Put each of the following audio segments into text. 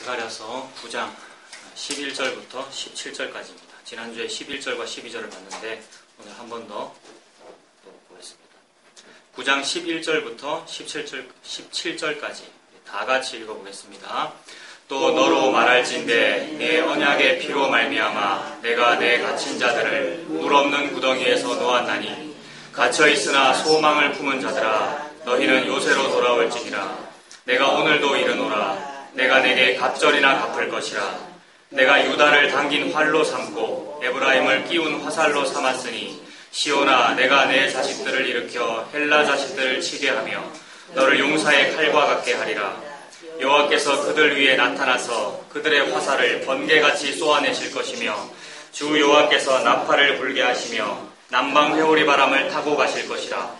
스가랴서 9장 11절부터 17절까지입니다. 지난주에 11절과 12절을 봤는데 오늘 한 번 더 보겠습니다. 9장 11절부터 17절까지 다 같이 읽어보겠습니다. 또 너로 말할진대 내 언약의 피로 말미암아 내가 내 갇힌 자들을 물 없는 구덩이에서 놓았나니 갇혀있으나 소망을 품은 자들아 너희는 요새로 돌아올지니라. 내가 오늘도 이르노라. 내가 내게 갑절이나 갚을 것이라. 내가 유다를 당긴 활로 삼고 에브라임을 끼운 화살로 삼았으니 시온아 내가 내 자식들을 일으켜 헬라 자식들을 치게 하며 너를 용사의 칼과 같게 하리라. 여호와께서 그들 위에 나타나서 그들의 화살을 번개같이 쏘아내실 것이며 주 여호와께서 나팔을 불게 하시며 남방 회오리 바람을 타고 가실 것이라.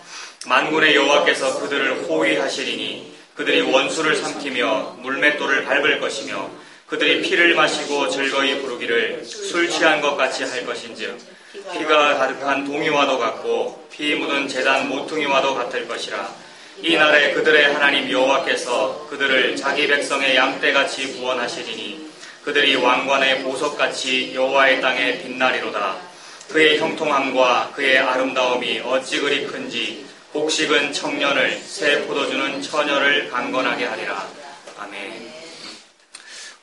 만군의 여호와께서 그들을 호위하시리니 그들이 원수를 삼키며 물맷돌을 밟을 것이며 그들이 피를 마시고 즐거이 부르기를 술 취한 것 같이 할 것인즉 피가 가득한 동이와도 같고 피 묻은 제단 모퉁이와도 같을 것이라. 이 날에 그들의 하나님 여호와께서 그들을 자기 백성의 양떼같이 구원하시리니 그들이 왕관의 보석같이 여호와의 땅에 빛나리로다. 그의 형통함과 그의 아름다움이 어찌 그리 큰지 곡식은 청년을 새 포도주는 처녀를 강건하게 하리라. 아멘.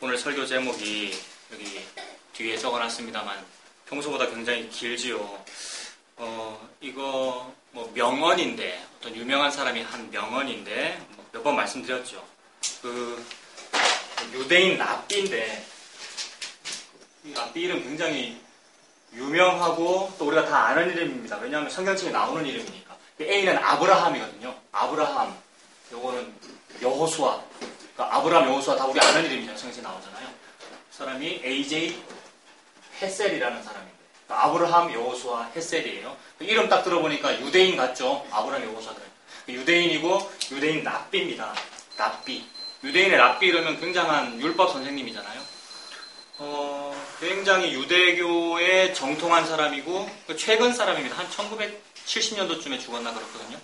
오늘 설교 제목이 여기 뒤에 적어놨습니다만 평소보다 굉장히 길지요. 이거 뭐 명언인데 어떤 유명한 사람이 한 명언인데 몇 번 말씀드렸죠. 그 유대인 랍비인데 이 랍비 이름 굉장히 유명하고 또 우리가 다 아는 이름입니다. 왜냐하면 성경책에 나오는 이름이니까. A는 아브라함이거든요. 아브라함, 요거는 여호수아. 그러니까 아브라함, 여호수아 다 우리 아는 이름이잖아요. 성경책에 나오잖아요. 사람이 AJ 헷셀이라는 사람인데 그러니까 아브라함, 여호수아, 헷셀이에요. 이름 딱 들어보니까 유대인 같죠. 아브라함, 여호수아들. 유대인이고 유대인 랍비입니다. 랍비. 유대인의 랍비 이러면 굉장한 율법 선생님이잖아요. 굉장히 유대교에 정통한 사람이고 최근 사람입니다. 한 1970년도쯤에 죽었나 그렇거든요.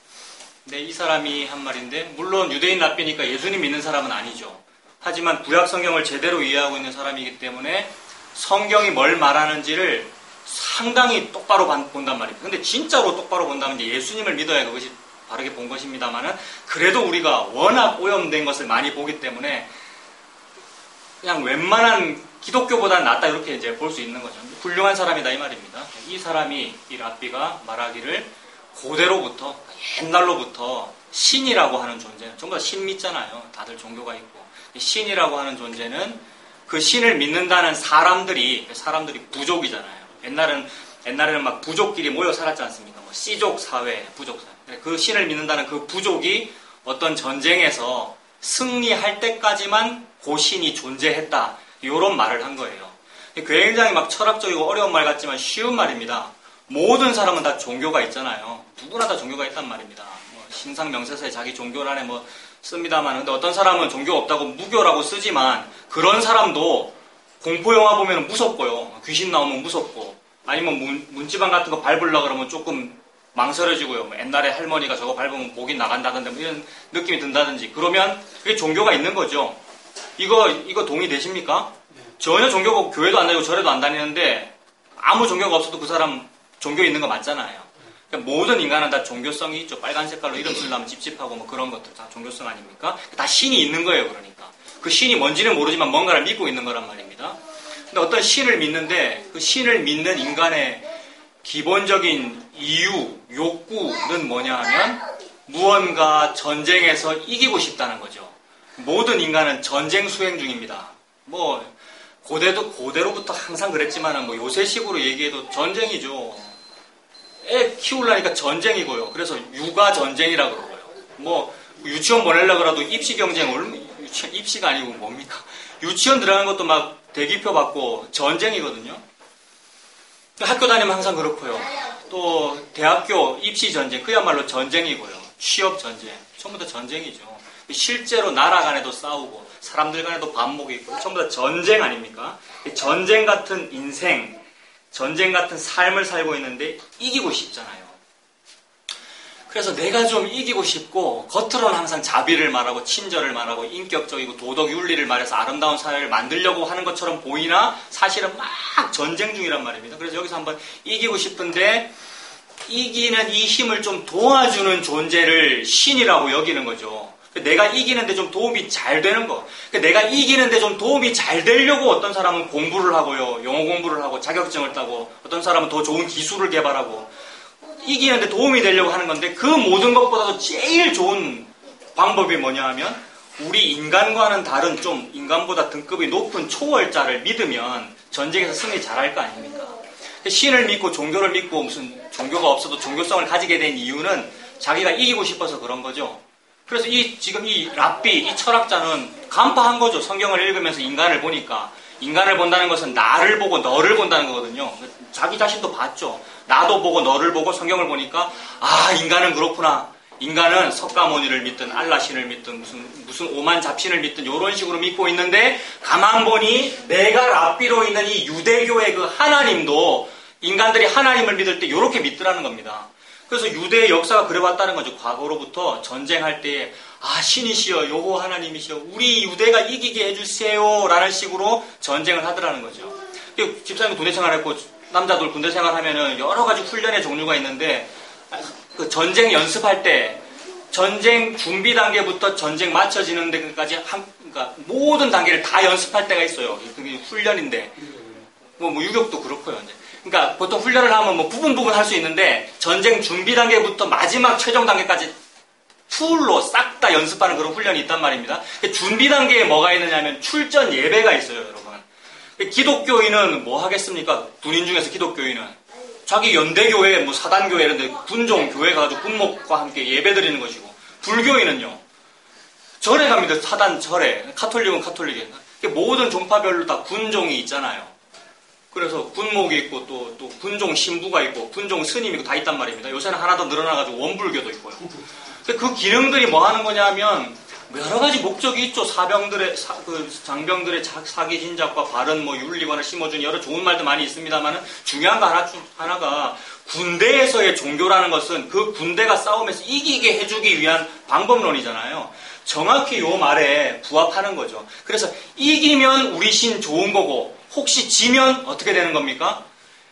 근데 이 사람이 한 말인데 물론 유대인 랍비니까 예수님 믿는 사람은 아니죠. 하지만 구약 성경을 제대로 이해하고 있는 사람이기 때문에 성경이 뭘 말하는지를 상당히 똑바로 본단 말입니다. 근데 진짜로 똑바로 본다면 이제 예수님을 믿어야 그것이 바르게 본 것입니다만은 그래도 우리가 워낙 오염된 것을 많이 보기 때문에 그냥 웬만한 기독교보다는 낫다 이렇게 이제 볼 수 있는 거죠. 훌륭한 사람이다 이 말입니다. 이 사람이 이 랍비가 말하기를 고대로부터 옛날로부터 신이라고 하는 존재는 전부 다 신 믿잖아요. 다들 종교가 있고 신이라고 하는 존재는 그 신을 믿는다는 사람들이 부족이잖아요. 옛날에는 막 부족끼리 모여 살았지 않습니까? 뭐 씨족 사회, 부족 사회. 그 신을 믿는다는 그 부족이 어떤 전쟁에서 승리할 때까지만 그 신이 존재했다. 이런 말을 한 거예요. 굉장히 막 철학적이고 어려운 말 같지만 쉬운 말입니다. 모든 사람은 다 종교가 있잖아요. 누구나 다 종교가 있단 말입니다. 뭐 신상 명세서에 자기 종교란에 뭐 씁니다만, 근데 어떤 사람은 종교가 없다고 무교라고 쓰지만 그런 사람도 공포 영화 보면 무섭고요. 귀신 나오면 무섭고, 아니면 문지방 같은 거 밟으려고 그러면 조금 망설여지고요. 뭐 옛날에 할머니가 저거 밟으면 목이 나간다던데 뭐 이런 느낌이 든다든지 그러면 그게 종교가 있는 거죠. 이거 동의되십니까? 전혀 종교가 교회도 안 다니고 절에도 안 다니는데 아무 종교가 없어도 그 사람 종교 있는 거 맞잖아요. 그러니까 모든 인간은 다 종교성이 있죠. 빨간 색깔로 이름 쓰려면 찝찝하고 뭐 그런 것들 다 종교성 아닙니까? 다 신이 있는 거예요. 그러니까 그 신이 뭔지는 모르지만 뭔가를 믿고 있는 거란 말입니다. 근데 어떤 신을 믿는데 그 신을 믿는 인간의 기본적인 이유, 욕구는 뭐냐 하면 무언가 전쟁에서 이기고 싶다는 거죠. 모든 인간은 전쟁 수행 중입니다. 뭐 고대로부터 항상 그랬지만은 뭐 요새식으로 얘기해도 전쟁이죠. 애 키우려니까 전쟁이고요. 그래서 육아 전쟁이라고 그러고요. 뭐 유치원 보내려고 하도 입시 경쟁, 입시가 아니고 뭡니까? 유치원 들어가는 것도 막 대기표 받고 전쟁이거든요. 학교 다니면 항상 그렇고요. 또 대학교 입시 전쟁, 그야말로 전쟁이고요. 취업 전쟁, 전부 다 전쟁이죠. 실제로 나라 간에도 싸우고 사람들 간에도 반목이 있고 전부 다 전쟁 아닙니까? 전쟁 같은 인생, 전쟁 같은 삶을 살고 있는데 이기고 싶잖아요. 그래서 내가 좀 이기고 싶고 겉으로는 항상 자비를 말하고 친절을 말하고 인격적이고 도덕 윤리를 말해서 아름다운 사회를 만들려고 하는 것처럼 보이나 사실은 막 전쟁 중이란 말입니다. 그래서 여기서 한번 이기고 싶은데 이기는 이 힘을 좀 도와주는 존재를 신이라고 여기는 거죠. 내가 이기는데 좀 도움이 잘 되는 거. 내가 이기는데 좀 도움이 잘 되려고 어떤 사람은 공부를 하고요. 영어 공부를 하고 자격증을 따고 어떤 사람은 더 좋은 기술을 개발하고 이기는데 도움이 되려고 하는 건데 그 모든 것보다도 제일 좋은 방법이 뭐냐 하면 우리 인간과는 다른 좀 인간보다 등급이 높은 초월자를 믿으면 전쟁에서 승리 잘할 거 아닙니까? 신을 믿고 종교를 믿고 무슨 종교가 없어도 종교성을 가지게 된 이유는 자기가 이기고 싶어서 그런 거죠. 그래서 지금 이 랍비, 이 철학자는 간파한 거죠. 성경을 읽으면서 인간을 보니까. 인간을 본다는 것은 나를 보고 너를 본다는 거거든요. 자기 자신도 봤죠. 나도 보고 너를 보고 성경을 보니까 아, 인간은 그렇구나. 인간은 석가모니를 믿든 알라신을 믿든 무슨 오만 잡신을 믿든 이런 식으로 믿고 있는데 가만 보니 내가 랍비로 있는 이 유대교의 그 하나님도 인간들이 하나님을 믿을 때 이렇게 믿더라는 겁니다. 그래서 유대의 역사가 그래왔다는 거죠. 과거로부터 전쟁할 때 아, 신이시여 여호와 하나님이시여 우리 유대가 이기게 해주세요 라는 식으로 전쟁을 하더라는 거죠. 집사님 군대 생활했고 남자들 군대 생활하면은 여러 가지 훈련의 종류가 있는데 그 전쟁 연습할 때 전쟁 준비 단계부터 전쟁 맞춰지는 데까지 그러니까 모든 단계를 다 연습할 때가 있어요. 그게 훈련인데 뭐 유격도 그렇고요. 이제. 그러니까 보통 훈련을 하면 뭐 부분 할 수 있는데 전쟁 준비 단계부터 마지막 최종 단계까지 풀로 싹 다 연습하는 그런 훈련이 있단 말입니다. 준비 단계에 뭐가 있느냐면 출전 예배가 있어요, 여러분. 기독교인은 뭐 하겠습니까? 군인 중에서 기독교인은 자기 연대교회, 뭐 사단교회 이런 데 군종 교회 가가지고 군목과 함께 예배 드리는 것이고 불교인은요 절에 갑니다. 사단 절에. 카톨릭은 카톨릭에. 모든 종파별로 다 군종이 있잖아요. 그래서 군목이 있고 또 군종 신부가 있고 군종 스님이 있고 다 있단 말입니다. 요새는 하나 더 늘어나가지고 원불교도 있고요. 그 기능들이 뭐 하는 거냐 하면 여러 가지 목적이 있죠. 장병들의 사기 진작과 바른 뭐 윤리관을 심어준 여러 좋은 말도 많이 있습니다만은 중요한 거 하나가 군대에서의 종교라는 것은 그 군대가 싸움에서 이기게 해주기 위한 방법론이잖아요. 정확히 요 말에 부합하는 거죠. 그래서 이기면 우리 신 좋은 거고 혹시 지면 어떻게 되는 겁니까?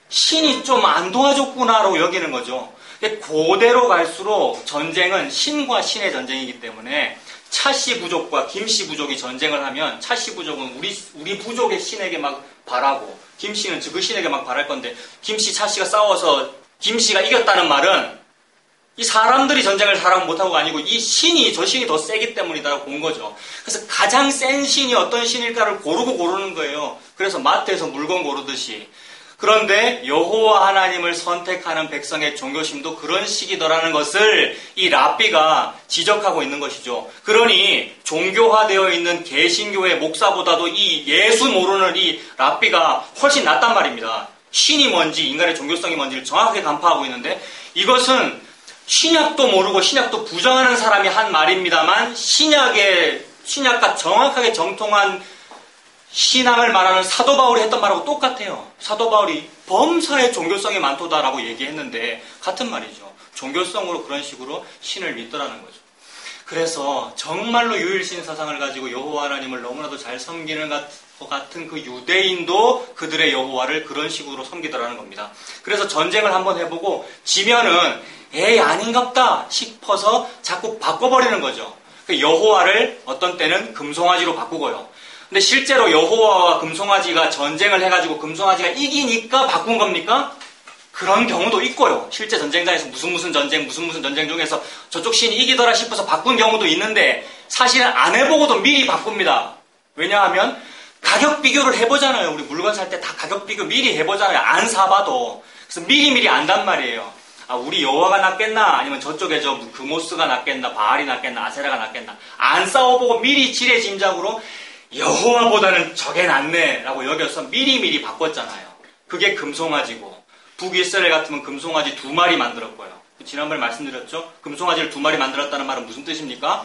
신이 좀 안 도와줬구나로 여기는 거죠. 그대로 갈수록 전쟁은 신과 신의 전쟁이기 때문에 차씨 부족과 김씨 부족이 전쟁을 하면 차씨 부족은 우리 부족의 신에게 막 바라고 김씨는 그 신에게 막 바랄 건데 김씨 차씨가 싸워서 김씨가 이겼다는 말은 이 사람들이 전쟁을 잘하면 못하고가 아니고 이 신이 저 신이 더 세기 때문이다라고 본 거죠. 그래서 가장 센 신이 어떤 신일까를 고르는 거예요. 그래서 마트에서 물건 고르듯이. 그런데 여호와 하나님을 선택하는 백성의 종교심도 그런 식이더라는 것을 이 랍비가 지적하고 있는 것이죠. 그러니 종교화되어 있는 개신교의 목사보다도 이 예수 모르는 이 랍비가 훨씬 낫단 말입니다. 신이 뭔지 인간의 종교성이 뭔지를 정확하게 간파하고 있는데 이것은 신약도 모르고 신약도 부정하는 사람이 한 말입니다만 신약과 정확하게 정통한 신앙을 말하는 사도 바울이 했던 말하고 똑같아요. 사도 바울이 범사에 종교성이 많도다라고 얘기했는데 같은 말이죠. 종교성으로 그런 식으로 신을 믿더라는 거죠. 그래서 정말로 유일신 사상을 가지고 여호와 하나님을 너무나도 잘 섬기는 것 같은 그 유대인도 그들의 여호와를 그런 식으로 섬기더라는 겁니다. 그래서 전쟁을 한번 해보고 지면은 에이 아닌갑다 싶어서 자꾸 바꿔버리는 거죠. 여호와를 어떤 때는 금송아지로 바꾸고요. 근데 실제로 여호와와 금송아지가 전쟁을 해가지고 금송아지가 이기니까 바꾼 겁니까? 그런 경우도 있고요. 실제 전쟁장에서 무슨 전쟁 중에서 저쪽 신이 이기더라 싶어서 바꾼 경우도 있는데 사실은 안 해보고도 미리 바꿉니다. 왜냐하면 가격 비교를 해보잖아요. 우리 물건 살 때 다 가격 비교 미리 해보잖아요. 안 사봐도. 그래서 미리 안단 말이에요. 아, 우리 여호와가 낫겠나? 아니면 저쪽에 저 그모스가 낫겠나? 바알이 낫겠나? 아세라가 낫겠나? 안 싸워보고 미리 지레짐작으로 여호와보다는 저게 낫네 라고 여겨서 미리 바꿨잖아요. 그게 금송아지고 북이스라엘 같으면 금송아지 2마리 만들었고요. 지난번에 말씀드렸죠. 금송아지를 2마리 만들었다는 말은 무슨 뜻입니까?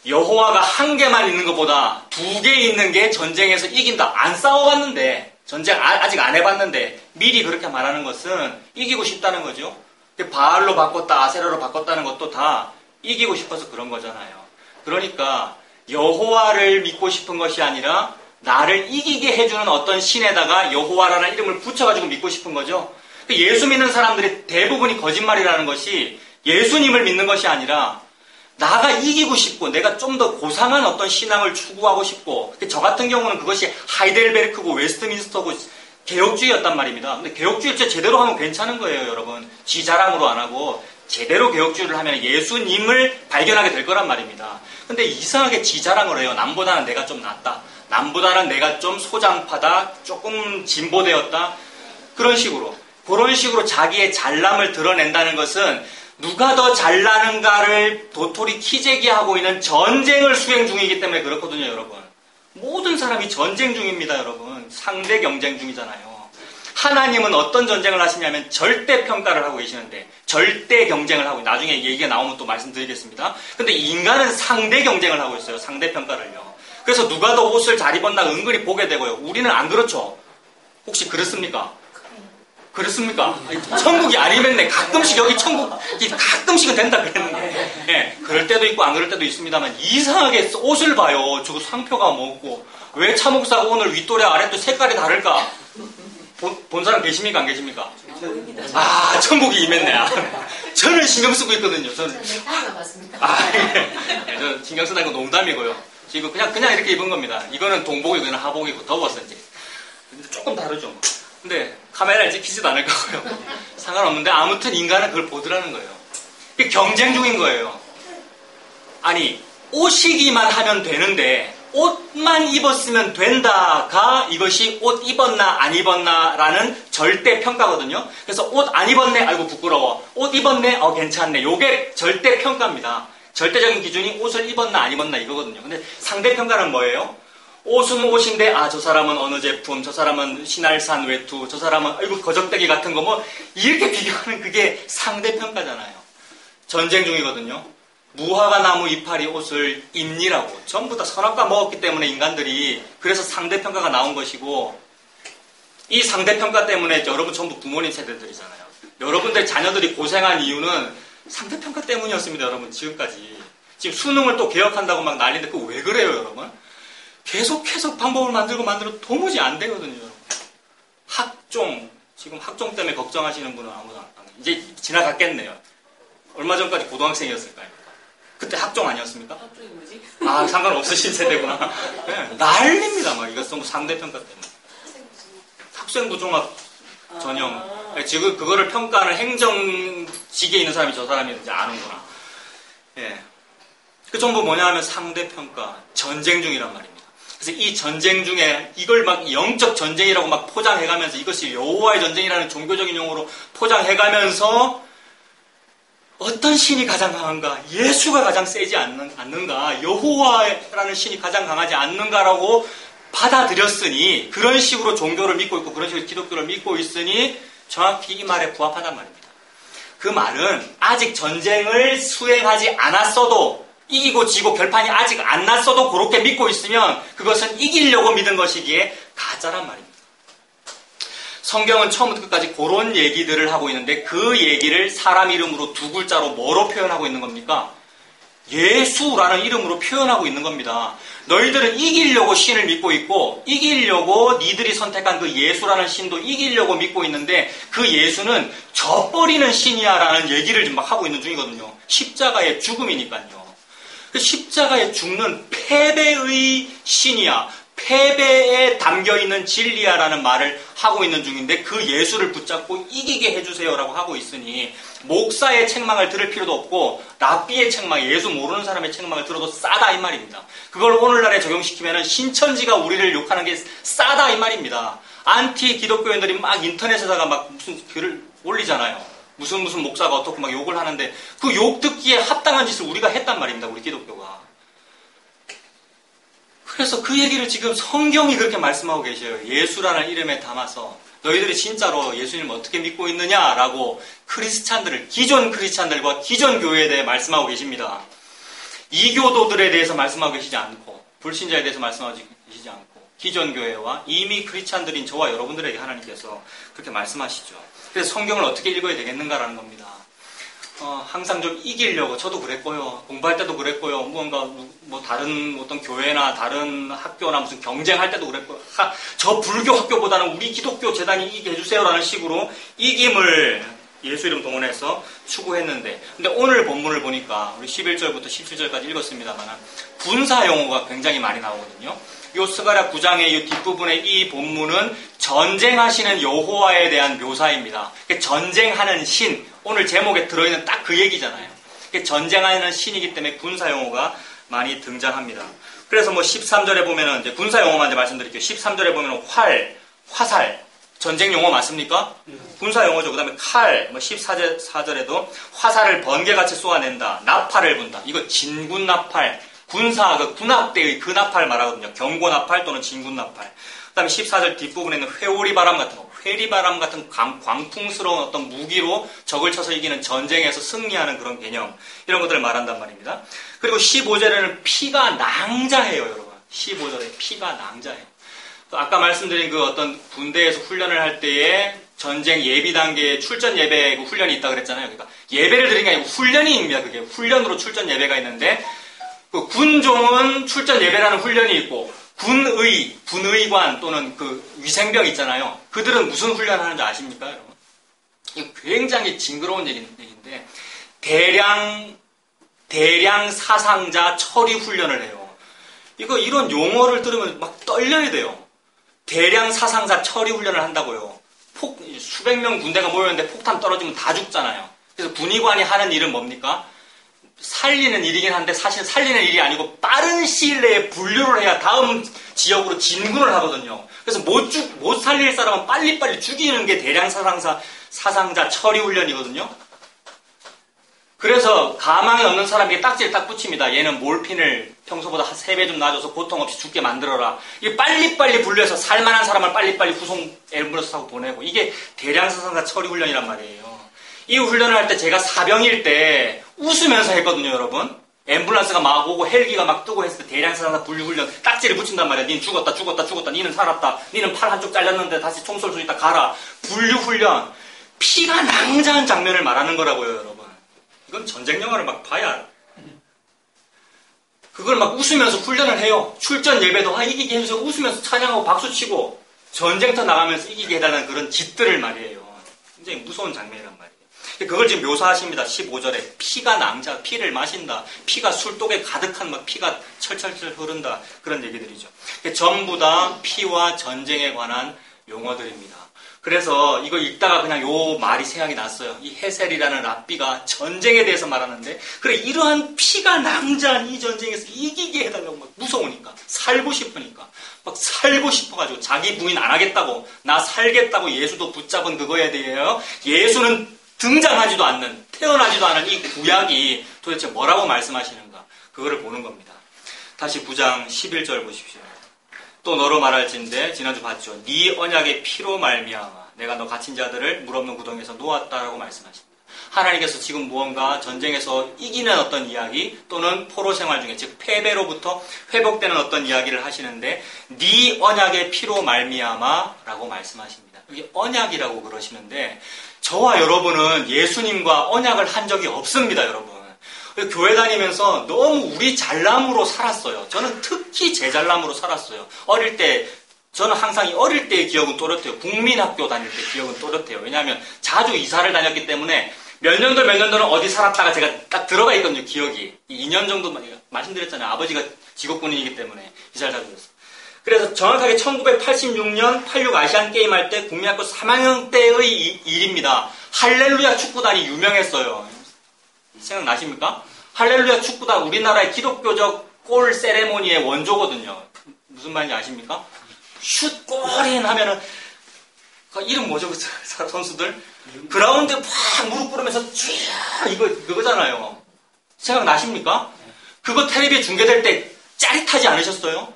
여호와가 1개만 있는 것보다 2개 있는 게 전쟁에서 이긴다. 안 싸워봤는데 전쟁 아직 안 해봤는데 미리 그렇게 말하는 것은 이기고 싶다는 거죠. 바알로 바꿨다, 아세라로 바꿨다는 것도 다 이기고 싶어서 그런 거잖아요. 그러니까 여호와를 믿고 싶은 것이 아니라 나를 이기게 해주는 어떤 신에다가 여호와라는 이름을 붙여가지고 믿고 싶은 거죠. 예수 믿는 사람들이 대부분이 거짓말이라는 것이 예수님을 믿는 것이 아니라 나가 이기고 싶고 내가 좀 더 고상한 어떤 신앙을 추구하고 싶고, 저 같은 경우는 그것이 하이델베르크고 웨스트민스터고 개혁주의였단 말입니다. 근데 개혁주의를 제대로 하면 괜찮은 거예요, 여러분. 지 자랑으로 안 하고 제대로 개혁주의를 하면 예수님을 발견하게 될 거란 말입니다. 근데 이상하게 지 자랑을 해요. 남보다는 내가 좀 낫다. 남보다는 내가 좀 소장파다. 조금 진보되었다. 그런 식으로 자기의 잘남을 드러낸다는 것은 누가 더 잘나는가를 도토리 키재기하고 있는 전쟁을 수행 중이기 때문에 그렇거든요, 여러분. 모든 사람이 전쟁 중입니다, 여러분. 상대 경쟁 중이잖아요. 하나님은 어떤 전쟁을 하시냐면 절대 평가를 하고 계시는데, 절대 경쟁을 하고, 나중에 얘기가 나오면 또 말씀드리겠습니다. 근데 인간은 상대 경쟁을 하고 있어요, 상대 평가를요. 그래서 누가 더 옷을 잘 입었나 은근히 보게 되고요. 우리는 안 그렇죠? 혹시 그렇습니까? 그렇습니까? 천국이 아니겠네. 가끔씩 여기 천국이 가끔씩은 된다 그랬는데, 예, 그럴 때도 있고 안 그럴 때도 있습니다만 이상하게 옷을 봐요. 저거 상표가 뭐고 왜 차목사가 오늘 윗도리 아랫도 색깔이 다를까? 본 사람 계십니까? 안 계십니까? 아, 천국이 임했네. 저는 신경 쓰고 있거든요. 저는 예. 저는 신경 쓰다는 건 농담이고요. 지금 그냥 이렇게 입은 겁니다. 이거는 동복이고 이거는 하복이고 더워서 이제 조금 다르죠. 근데 카메라에 찍히지도 않을 거고요. 상관없는데 아무튼 인간은 그걸 보더라는 거예요. 이게 경쟁 중인 거예요. 아니, 오시기만 하면 되는데 옷만 입었으면 된다가 이것이 옷 입었나 안 입었나라는 절대 평가거든요. 그래서 옷 안 입었네, 아이고 부끄러워. 옷 입었네, 괜찮네. 요게 절대 평가입니다. 절대적인 기준이 옷을 입었나 안 입었나 이거거든요. 근데 상대 평가는 뭐예요? 옷은 옷인데, 저 사람은 어느 제품, 저 사람은 신할산 외투, 저 사람은 아이고 거적대기 같은 거 뭐 이렇게 비교하는 그게 상대평가잖아요. 전쟁 중이거든요. 무화과 나무 이파리 옷을 입니라고. 전부 다 선악과 먹었기 때문에 인간들이, 그래서 상대평가가 나온 것이고, 이 상대평가 때문에 여러분 전부 부모님 세대들이잖아요. 여러분들 자녀들이 고생한 이유는 상대평가 때문이었습니다, 여러분. 지금까지. 지금 수능을 또 개혁한다고 막 난리인데 그거 왜 그래요, 여러분? 계속 방법을 만들고 도무지 안 되거든요, 여러분. 지금 학종 때문에 걱정하시는 분은 아무도 안 해요. 이제 지나갔겠네요. 얼마 전까지 고등학생이었을까요? 그때 학종 아니었습니까? 학종이 뭐지? 상관없으신 세대구나. 네, 난립니다, 막. 이거 상대평가 때문에. 학생부 종합 전형. 지금 그거를 평가하는 행정직에 있는 사람이 저 사람이 이제 아는구나. 예. 그 전부 뭐냐 하면 상대평가, 전쟁 중이란 말입니다. 그래서 이 전쟁 중에 이걸 막 영적 전쟁이라고 막 포장해가면서 이것이 여호와의 전쟁이라는 종교적인 용어로 포장해가면서 어떤 신이 가장 강한가? 예수가 가장 세지 않는가? 여호와라는 신이 가장 강하지 않는가라고 받아들였으니, 그런 식으로 종교를 믿고 있고 그런 식으로 기독교를 믿고 있으니 정확히 이 말에 부합한단 말입니다. 그 말은 아직 전쟁을 수행하지 않았어도, 이기고 지고 결판이 아직 안 났어도 그렇게 믿고 있으면 그것은 이기려고 믿은 것이기에 가짜란 말입니다. 성경은 처음부터 끝까지 그런 얘기들을 하고 있는데, 그 얘기를 사람 이름으로 두 글자로 뭐로 표현하고 있는 겁니까? 예수라는 이름으로 표현하고 있는 겁니다. 너희들은 이기려고 신을 믿고 있고, 이기려고 니들이 선택한 그 예수라는 신도 이기려고 믿고 있는데, 그 예수는 져버리는 신이야 라는 얘기를 지금 막 하고 있는 중이거든요. 십자가의 죽음이니까요. 그 십자가에 죽는 패배의 신이야, 패배에 담겨있는 진리야 라는 말을 하고 있는 중인데, 그 예수를 붙잡고 이기게 해주세요 라고 하고 있으니 목사의 책망을 들을 필요도 없고 랍비의 책망, 예수 모르는 사람의 책망을 들어도 싸다 이 말입니다. 그걸 오늘날에 적용시키면 신천지가 우리를 욕하는 게 싸다 이 말입니다. 안티 기독교인들이 막 인터넷에다가 막 무슨 글을 올리잖아요. 무슨 목사가 어떻고 막 욕을 하는데, 그 욕 듣기에 합당한 짓을 우리가 했단 말입니다, 우리 기독교가. 그래서 그 얘기를 지금 성경이 그렇게 말씀하고 계셔요. 예수라는 이름에 담아서 너희들이 진짜로 예수님을 어떻게 믿고 있느냐라고 크리스찬들을, 기존 크리스찬들과 기존 교회에 대해 말씀하고 계십니다. 이교도들에 대해서 말씀하고 계시지 않고, 불신자에 대해서 말씀하고 계시지 않고, 기존 교회와 이미 크리스찬들인 저와 여러분들에게 하나님께서 그렇게 말씀하시죠. 그래서 성경을 어떻게 읽어야 되겠는가라는 겁니다. 항상 좀 이기려고 저도 그랬고요. 공부할 때도 그랬고요. 뭔가 뭐 다른 어떤 교회나 다른 학교나 무슨 경쟁할 때도 그랬고요. 저 불교 학교보다는 우리 기독교 재단이 이기게 해주세요라는 식으로 이김을 예수 이름 동원해서 추구했는데, 근데 오늘 본문을 보니까 우리 11절부터 17절까지 읽었습니다만 군사 용어가 굉장히 많이 나오거든요. 요 스가랴 9장의 이 뒷부분의 이 본문은 전쟁하시는 여호와에 대한 묘사입니다. 전쟁하는 신, 오늘 제목에 들어있는 딱 그 얘기잖아요. 전쟁하는 신이기 때문에 군사 용어가 많이 등장합니다. 그래서 뭐 13절에 보면은 이제 군사 용어만 이제 말씀드릴게요. 13절에 보면은 활, 화살, 전쟁 용어 맞습니까? 군사 용어죠. 그 다음에 칼, 뭐 14절에도 화살을 번개같이 쏘아낸다. 나팔을 분다. 이거 진군 나팔, 군사, 군악 때의 그 나팔 말하거든요. 경고 나팔 또는 진군 나팔. 그 다음에 14절 뒷부분에는 회오리 바람 같은 거, 회리바람 같은 광풍스러운 어떤 무기로 적을 쳐서 이기는 전쟁에서 승리하는 그런 개념, 이런 것들을 말한단 말입니다. 그리고 15절에는 피가 낭자해요, 여러분. 15절에 피가 낭자해요. 아까 말씀드린 그 어떤 군대에서 훈련을 할 때에 전쟁 예비 단계에 출전 예배 훈련이 있다고 그랬잖아요. 그러니까 예배를 드리는 게 아니고 훈련입니다. 그게 훈련으로 출전 예배가 있는데, 그 군종은 출전 예배라는 훈련이 있고, 군의관 또는 그 위생병 있잖아요. 그들은 무슨 훈련을 하는지 아십니까, 여러분? 이거 굉장히 징그러운 얘기인데, 대량 사상자 처리 훈련을 해요. 이런 용어를 들으면 막 떨려야 돼요. 대량 사상자 처리 훈련을 한다고요. 수백 명 군대가 모였는데 폭탄 떨어지면 다 죽잖아요. 그래서 군의관이 하는 일은 뭡니까? 살리는 일이긴 한데 사실 살리는 일이 아니고 빠른 시일 내에 분류를 해야 다음 지역으로 진군을 하거든요. 그래서 못 살릴 사람은 빨리빨리 죽이는 게 대량 사상자 처리 훈련이거든요. 그래서 가망이 없는 사람에게 딱지를 딱 붙입니다. 얘는 몰핀을 평소보다 한 3배 좀 놔줘서 고통 없이 죽게 만들어라. 이게 빨리빨리 분류해서 살만한 사람을 빨리빨리 후송 앰뷸런스 타고 보내고, 이게 대량 사상자 처리 훈련이란 말이에요. 이 훈련을 할 때 제가 사병일 때 웃으면서 했거든요, 여러분. 앰뷸런스가 막 오고 헬기가 막 뜨고 했을 때 대량 사상자 분류 훈련 딱지를 붙인단 말이야. 니는 죽었다. 니는 살았다. 니는 팔 한쪽 잘렸는데 다시 총 쏠 수 있다. 가라. 분류 훈련. 피가 낭자한 장면을 말하는 거라고요, 여러분. 이건 전쟁 영화를 막 봐야, 그걸 막 웃으면서 훈련을 해요. 출전 예배도 이기게 해주세요. 웃으면서 찬양하고 박수치고 전쟁터 나가면서 이기게 해달라는 그런 짓들을 말이에요. 굉장히 무서운 장면이란 말이에요. 그걸 지금 묘사하십니다. 15절에 피가 낭자, 피를 마신다. 피가 술독에 가득한 막 피가 철철철 흐른다. 그런 얘기들이죠. 전부 다 피와 전쟁에 관한 용어들입니다. 그래서 이거 읽다가 그냥 요 말이 생각이 났어요. 이 헤셀이라는 랍비가 전쟁에 대해서 말하는데, 그래, 이러한 피가 낭자한 이 전쟁에서 이기게 해달라고 막 무서우니까, 살고 싶으니까, 막 살고 싶어가지고 자기 부인 안 하겠다고, 나 살겠다고 예수도 붙잡은 그거에 대해요. 예수는 등장하지도 않는, 태어나지도 않은 이 구약이 도대체 뭐라고 말씀하시는가, 그거를 보는 겁니다. 다시 9장 11절 보십시오. 또 너로 말할진대, 지난주 봤죠. 네 언약의 피로 말미암아 내가 너 갇힌 자들을 물 없는 구덩이에서 놓았다라고 말씀하십니다. 하나님께서 지금 무언가 전쟁에서 이기는 어떤 이야기 또는 포로 생활 중에, 즉 패배로부터 회복되는 어떤 이야기를 하시는데, 네 언약의 피로 말미암아라고 말씀하십니다. 여기 언약이라고 그러시는데, 저와 여러분은 예수님과 언약을 한 적이 없습니다, 여러분. 교회 다니면서 너무 우리 잘남으로 살았어요. 저는 특히 제 잘남으로 살았어요. 어릴 때, 저는 항상 어릴 때의 기억은 또렷해요. 국민학교 다닐 때 기억은 또렷해요. 왜냐하면 자주 이사를 다녔기 때문에 몇 년도는 어디 살았다가 제가 딱 들어가 있거든요, 기억이. 2년 정도 말씀드렸잖아요. 아버지가 직업군인이기 때문에 이사를 자주 했어요. 그래서 정확하게 1986년 86 아시안 게임 할 때 국민학교 3학년 때의 일입니다. 할렐루야 축구단이 유명했어요. 생각나십니까? 할렐루야 축구단, 우리나라의 기독교적 골 세레모니의 원조거든요. 무슨 말인지 아십니까? 슛 골인 하면은, 그 이름 뭐죠, 그 선수들? 그라운드에 팍 무릎 꿇으면서 그거잖아요. 생각나십니까? 그거 텔레비에 중계될 때 짜릿하지 않으셨어요?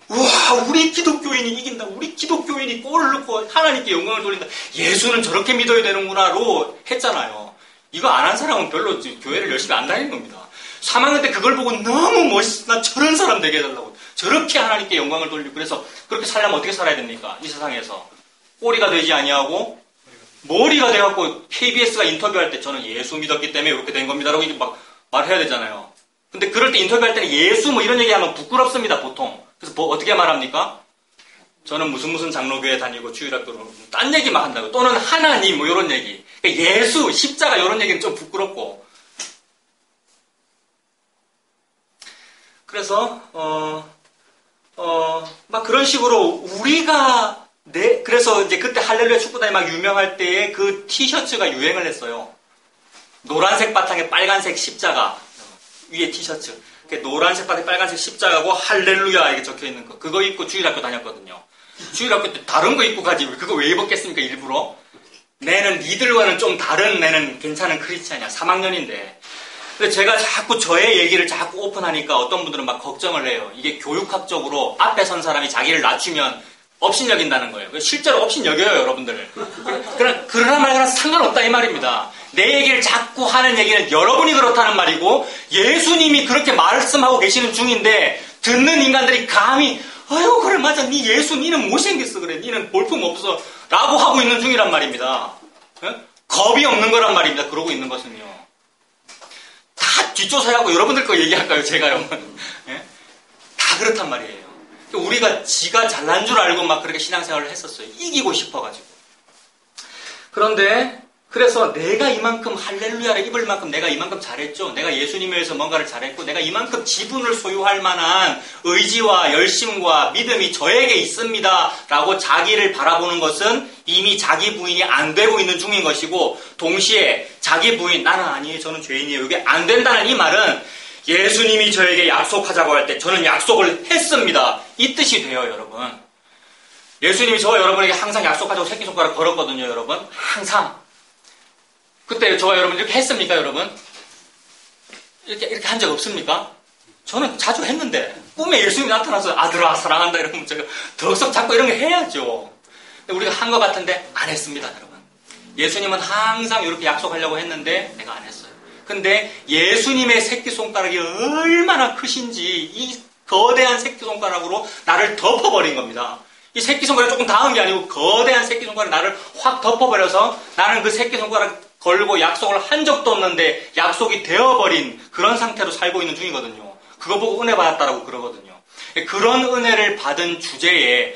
우와, 우리 기독교인이 이긴다. 우리 기독교인이 골을 넣고 하나님께 영광을 돌린다. 예수는 저렇게 믿어야 되는구나로 했잖아요. 이거 안 한 사람은 별로 교회를 열심히 안 다니는 겁니다. 3학년 때 그걸 보고 너무 멋있어. 나 저런 사람 되게 해달라고. 저렇게 하나님께 영광을 돌리고 그래서 그렇게 살려면 어떻게 살아야 됩니까? 이 세상에서. 꼬리가 되지 아니하고 머리가 돼갖고 KBS가 인터뷰할 때 저는 예수 믿었기 때문에 이렇게 된 겁니다라고 이제 막 말해야 되잖아요. 근데 그럴 때 인터뷰할 때는 예수 뭐 이런 얘기하면 부끄럽습니다, 보통. 그래서 뭐 어떻게 말합니까? 저는 무슨 장로교회 다니고 주일학교로 딴 얘기만 한다고. 또는 하나님 뭐 이런 얘기. 그러니까 예수, 십자가 이런 얘기는 좀 부끄럽고. 그래서 막 그런 식으로 우리가 그래서 이제 그때 할렐루야 축구단이 막 유명할 때에 그 티셔츠가 유행을 했어요. 노란색 바탕에 빨간색 십자가 위에 티셔츠. 노란색 바탕에 빨간색 십자가고 할렐루야 이렇게 적혀 있는 거. 그거 입고 주일학교 다녔거든요. 주일학교 때 다른 거 입고 가지. 그거 왜 입었겠습니까, 일부러? 내는 니들과는 좀 다른 내는 괜찮은 크리스찬이야. 3학년인데. 근데 제가 자꾸 저의 얘기를 자꾸 오픈하니까 어떤 분들은 막 걱정을 해요. 이게 교육학적으로 앞에 선 사람이 자기를 낮추면 업신여긴다는 거예요. 실제로 업신여겨요, 여러분들. 그러나 말거나 상관없다 이 말입니다. 내 얘기를 자꾸 하는 얘기는 여러분이 그렇다는 말이고 예수님이 그렇게 말씀하고 계시는 중인데 듣는 인간들이 감히 아유 그래 맞아 니 예수 니는 못생겼어 그래 니는 볼품 없어 라고 하고 있는 중이란 말입니다. 겁이 없는 거란 말입니다. 그러고 있는 것은요. 다 뒷조사하고 여러분들 거 얘기할까요? 제가요? 다 그렇단 말이에요. 우리가 지가 잘난 줄 알고 막 그렇게 신앙생활을 했었어요. 이기고 싶어가지고. 그런데 그래서 내가 이만큼 할렐루야를 입을 만큼 내가 이만큼 잘했죠. 내가 예수님에 의해서 뭔가를 잘했고 내가 이만큼 지분을 소유할 만한 의지와 열심과 믿음이 저에게 있습니다. 라고 자기를 바라보는 것은 이미 자기 부인이 안 되고 있는 중인 것이고 동시에 자기 부인 나는 아니에요. 저는 죄인이에요. 이게 안 된다는 이 말은 예수님이 저에게 약속하자고 할 때 저는 약속을 했습니다. 이 뜻이 돼요, 여러분. 예수님이 저와 여러분에게 항상 약속하자고 새끼손가락 걸었거든요, 여러분. 항상. 그때 저와 여러분 이렇게 했습니까, 여러분? 이렇게 한 적 없습니까? 저는 자주 했는데 꿈에 예수님이 나타나서 아들아 사랑한다 이러면 제가 덕석 잡고 이런 거 해야죠. 근데 우리가 한 것 같은데 안 했습니다, 여러분. 예수님은 항상 이렇게 약속하려고 했는데 내가 안 했어요. 근데 예수님의 새끼손가락이 얼마나 크신지 이 거대한 새끼손가락으로 나를 덮어버린 겁니다. 이 새끼손가락이 조금 닿은 게 아니고 거대한 새끼손가락이 나를 확 덮어버려서 나는 그 새끼손가락 걸고 약속을 한 적도 없는데 약속이 되어버린 그런 상태로 살고 있는 중이거든요. 그거 보고 은혜 받았다라고 그러거든요. 그런 은혜를 받은 주제에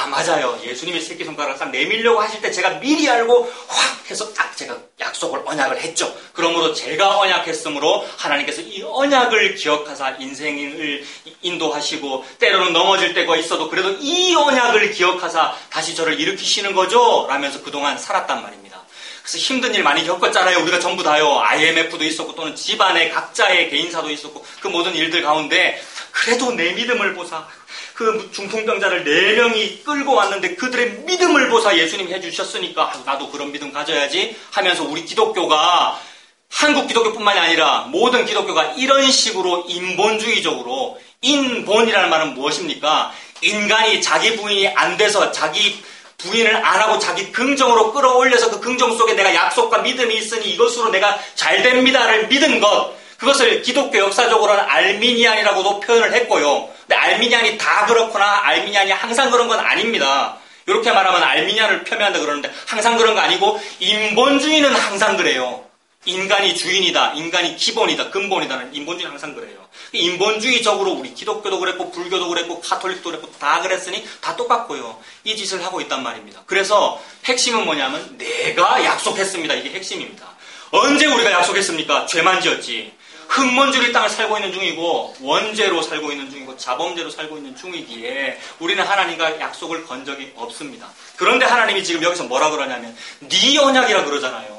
맞아요. 예수님의 새끼손가락을 딱 내밀려고 하실 때 제가 미리 알고 확 해서 딱 제가 약속을 언약을 했죠. 그러므로 제가 언약했으므로 하나님께서 이 언약을 기억하사 인생을 인도하시고 때로는 넘어질 때가 있어도 그래도 이 언약을 기억하사 다시 저를 일으키시는 거죠. 라면서 그동안 살았단 말입니다. 그래서 힘든 일 많이 겪었잖아요. 우리가 전부 다요. IMF도 있었고 또는 집안의 각자의 개인사도 있었고 그 모든 일들 가운데 그래도 내 믿음을 보사 그 중풍병자를 4명이 끌고 왔는데 그들의 믿음을 보사 예수님이 해주셨으니까 나도 그런 믿음 가져야지 하면서 우리 기독교가 한국 기독교뿐만이 아니라 모든 기독교가 이런 식으로 인본주의적으로 인본이라는 말은 무엇입니까? 인간이 자기 부인이 안 돼서 자기 부인을 안 하고 자기 긍정으로 끌어올려서 그 긍정 속에 내가 약속과 믿음이 있으니 이것으로 내가 잘됩니다를 믿은 것 그것을 기독교 역사적으로는 알미니안이라고도 표현을 했고요. 근데 알미니안이 다 그렇거나 알미니안이 항상 그런 건 아닙니다. 이렇게 말하면 알미니안을 폄훼한다 그러는데 항상 그런 거 아니고 인본주의는 항상 그래요. 인간이 주인이다. 인간이 기본이다. 근본이다는 인본주의는 항상 그래요. 인본주의적으로 우리 기독교도 그랬고 불교도 그랬고 카톨릭도 그랬고 다 그랬으니 다 똑같고요. 이 짓을 하고 있단 말입니다. 그래서 핵심은 뭐냐면 내가 약속했습니다. 이게 핵심입니다. 언제 우리가 약속했습니까? 죄만 지었지. 흙먼지를 땅을 살고 있는 중이고 원죄로 살고 있는 중이고 자범죄로 살고 있는 중이기에 우리는 하나님과 약속을 건 적이 없습니다. 그런데 하나님이 지금 여기서 뭐라 그러냐면 네 언약이라 그러잖아요.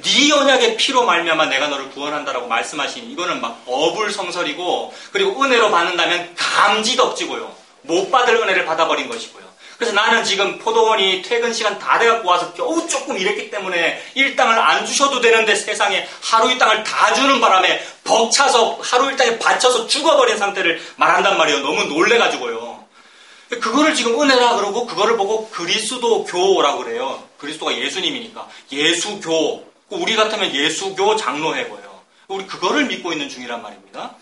네 언약의 피로 말미암아 내가 너를 구원한다라고 말씀하시니 이거는 막 어불성설이고 그리고 은혜로 받는다면 감지덕지고요. 못 받을 은혜를 받아버린 것이고요. 그래서 나는 지금 포도원이 퇴근 시간 다 돼갖고 와서 겨우 조금 일했기 때문에 일당을 안 주셔도 되는데 세상에 하루 일당을 다 주는 바람에 벅차서 하루 일당에 바쳐서 죽어버린 상태를 말한단 말이에요. 너무 놀래가지고요. 그거를 지금 은혜라 그러고 그거를 보고 그리스도교라고 그래요. 그리스도가 예수님이니까 예수교. 우리 같으면 예수교 장로회고요. 우리 그거를 믿고 있는 중이란 말입니다.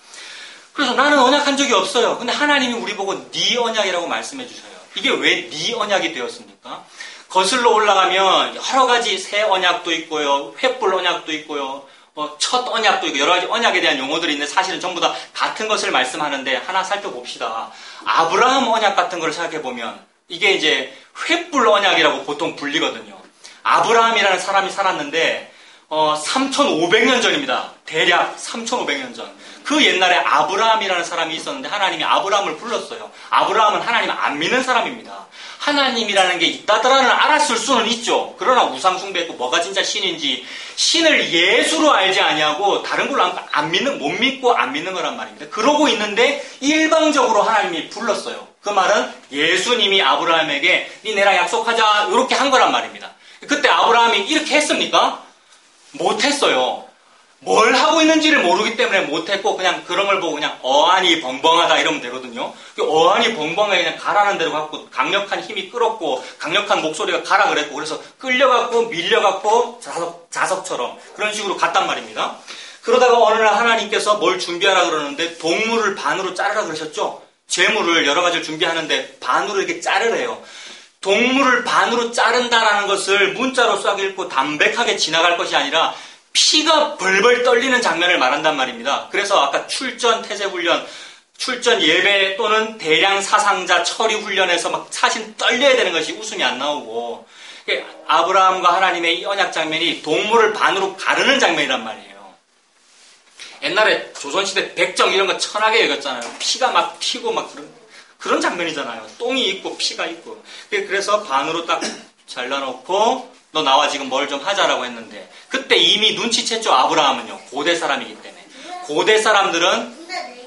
그래서 나는 언약한 적이 없어요. 근데 하나님이 우리 보고 네 언약이라고 말씀해 주셔요. 이게 왜 네 언약이 되었습니까? 거슬러 올라가면 여러 가지 새 언약도 있고요. 횃불 언약도 있고요. 첫 언약도 있고 여러 가지 언약에 대한 용어들이 있는데 사실은 전부 다 같은 것을 말씀하는데 하나 살펴봅시다. 아브라함 언약 같은 걸 생각해보면 이게 이제 횃불 언약이라고 보통 불리거든요. 아브라함이라는 사람이 살았는데 3,500년 전입니다. 대략 3,500년 전. 그 옛날에 아브라함이라는 사람이 있었는데 하나님이 아브라함을 불렀어요. 아브라함은 하나님 안 믿는 사람입니다. 하나님이라는 게 있다더라는 알았을 수는 있죠. 그러나 우상 숭배했고 뭐가 진짜 신인지 신을 예수로 알지 아니하고 다른 걸로 못 믿고 안 믿는 거란 말입니다. 그러고 있는데 일방적으로 하나님이 불렀어요. 그 말은 예수님이 아브라함에게 네 내랑 약속하자 이렇게 한 거란 말입니다. 그때 아브라함이 이렇게 했습니까? 못했어요. 뭘 하고 있는지를 모르기 때문에 못했고 그냥 그런 걸 보고 그냥 어안이 벙벙하다 이러면 되거든요. 어안이 벙벙하게 그냥 가라는 대로 갖고 강력한 힘이 끌었고 강력한 목소리가 가라 그랬고 그래서 끌려갖고 밀려갖고 자석처럼 그런 식으로 갔단 말입니다. 그러다가 어느 날 하나님께서 뭘 준비하라 그러는데 동물을 반으로 자르라 그러셨죠. 제물을 여러 가지를 준비하는데 반으로 이렇게 자르래요. 동물을 반으로 자른다라는 것을 문자로 싹 읽고 담백하게 지나갈 것이 아니라 피가 벌벌 떨리는 장면을 말한단 말입니다. 그래서 아까 출전 태세훈련, 출전 예배 또는 대량 사상자 처리 훈련에서 막 사실 떨려야 되는 것이 웃음이 안 나오고 아브라함과 하나님의 이 언약 장면이 동물을 반으로 가르는 장면이란 말이에요. 옛날에 조선시대 백정 이런 거 천하게 여겼잖아요. 피가 막 튀고 막 그런 장면이잖아요. 똥이 있고 피가 있고. 그래서 반으로 딱 잘라놓고 너 나와 지금 뭘 좀 하자라고 했는데 그때 이미 눈치챘죠. 아브라함은요. 고대 사람이기 때문에. 고대 사람들은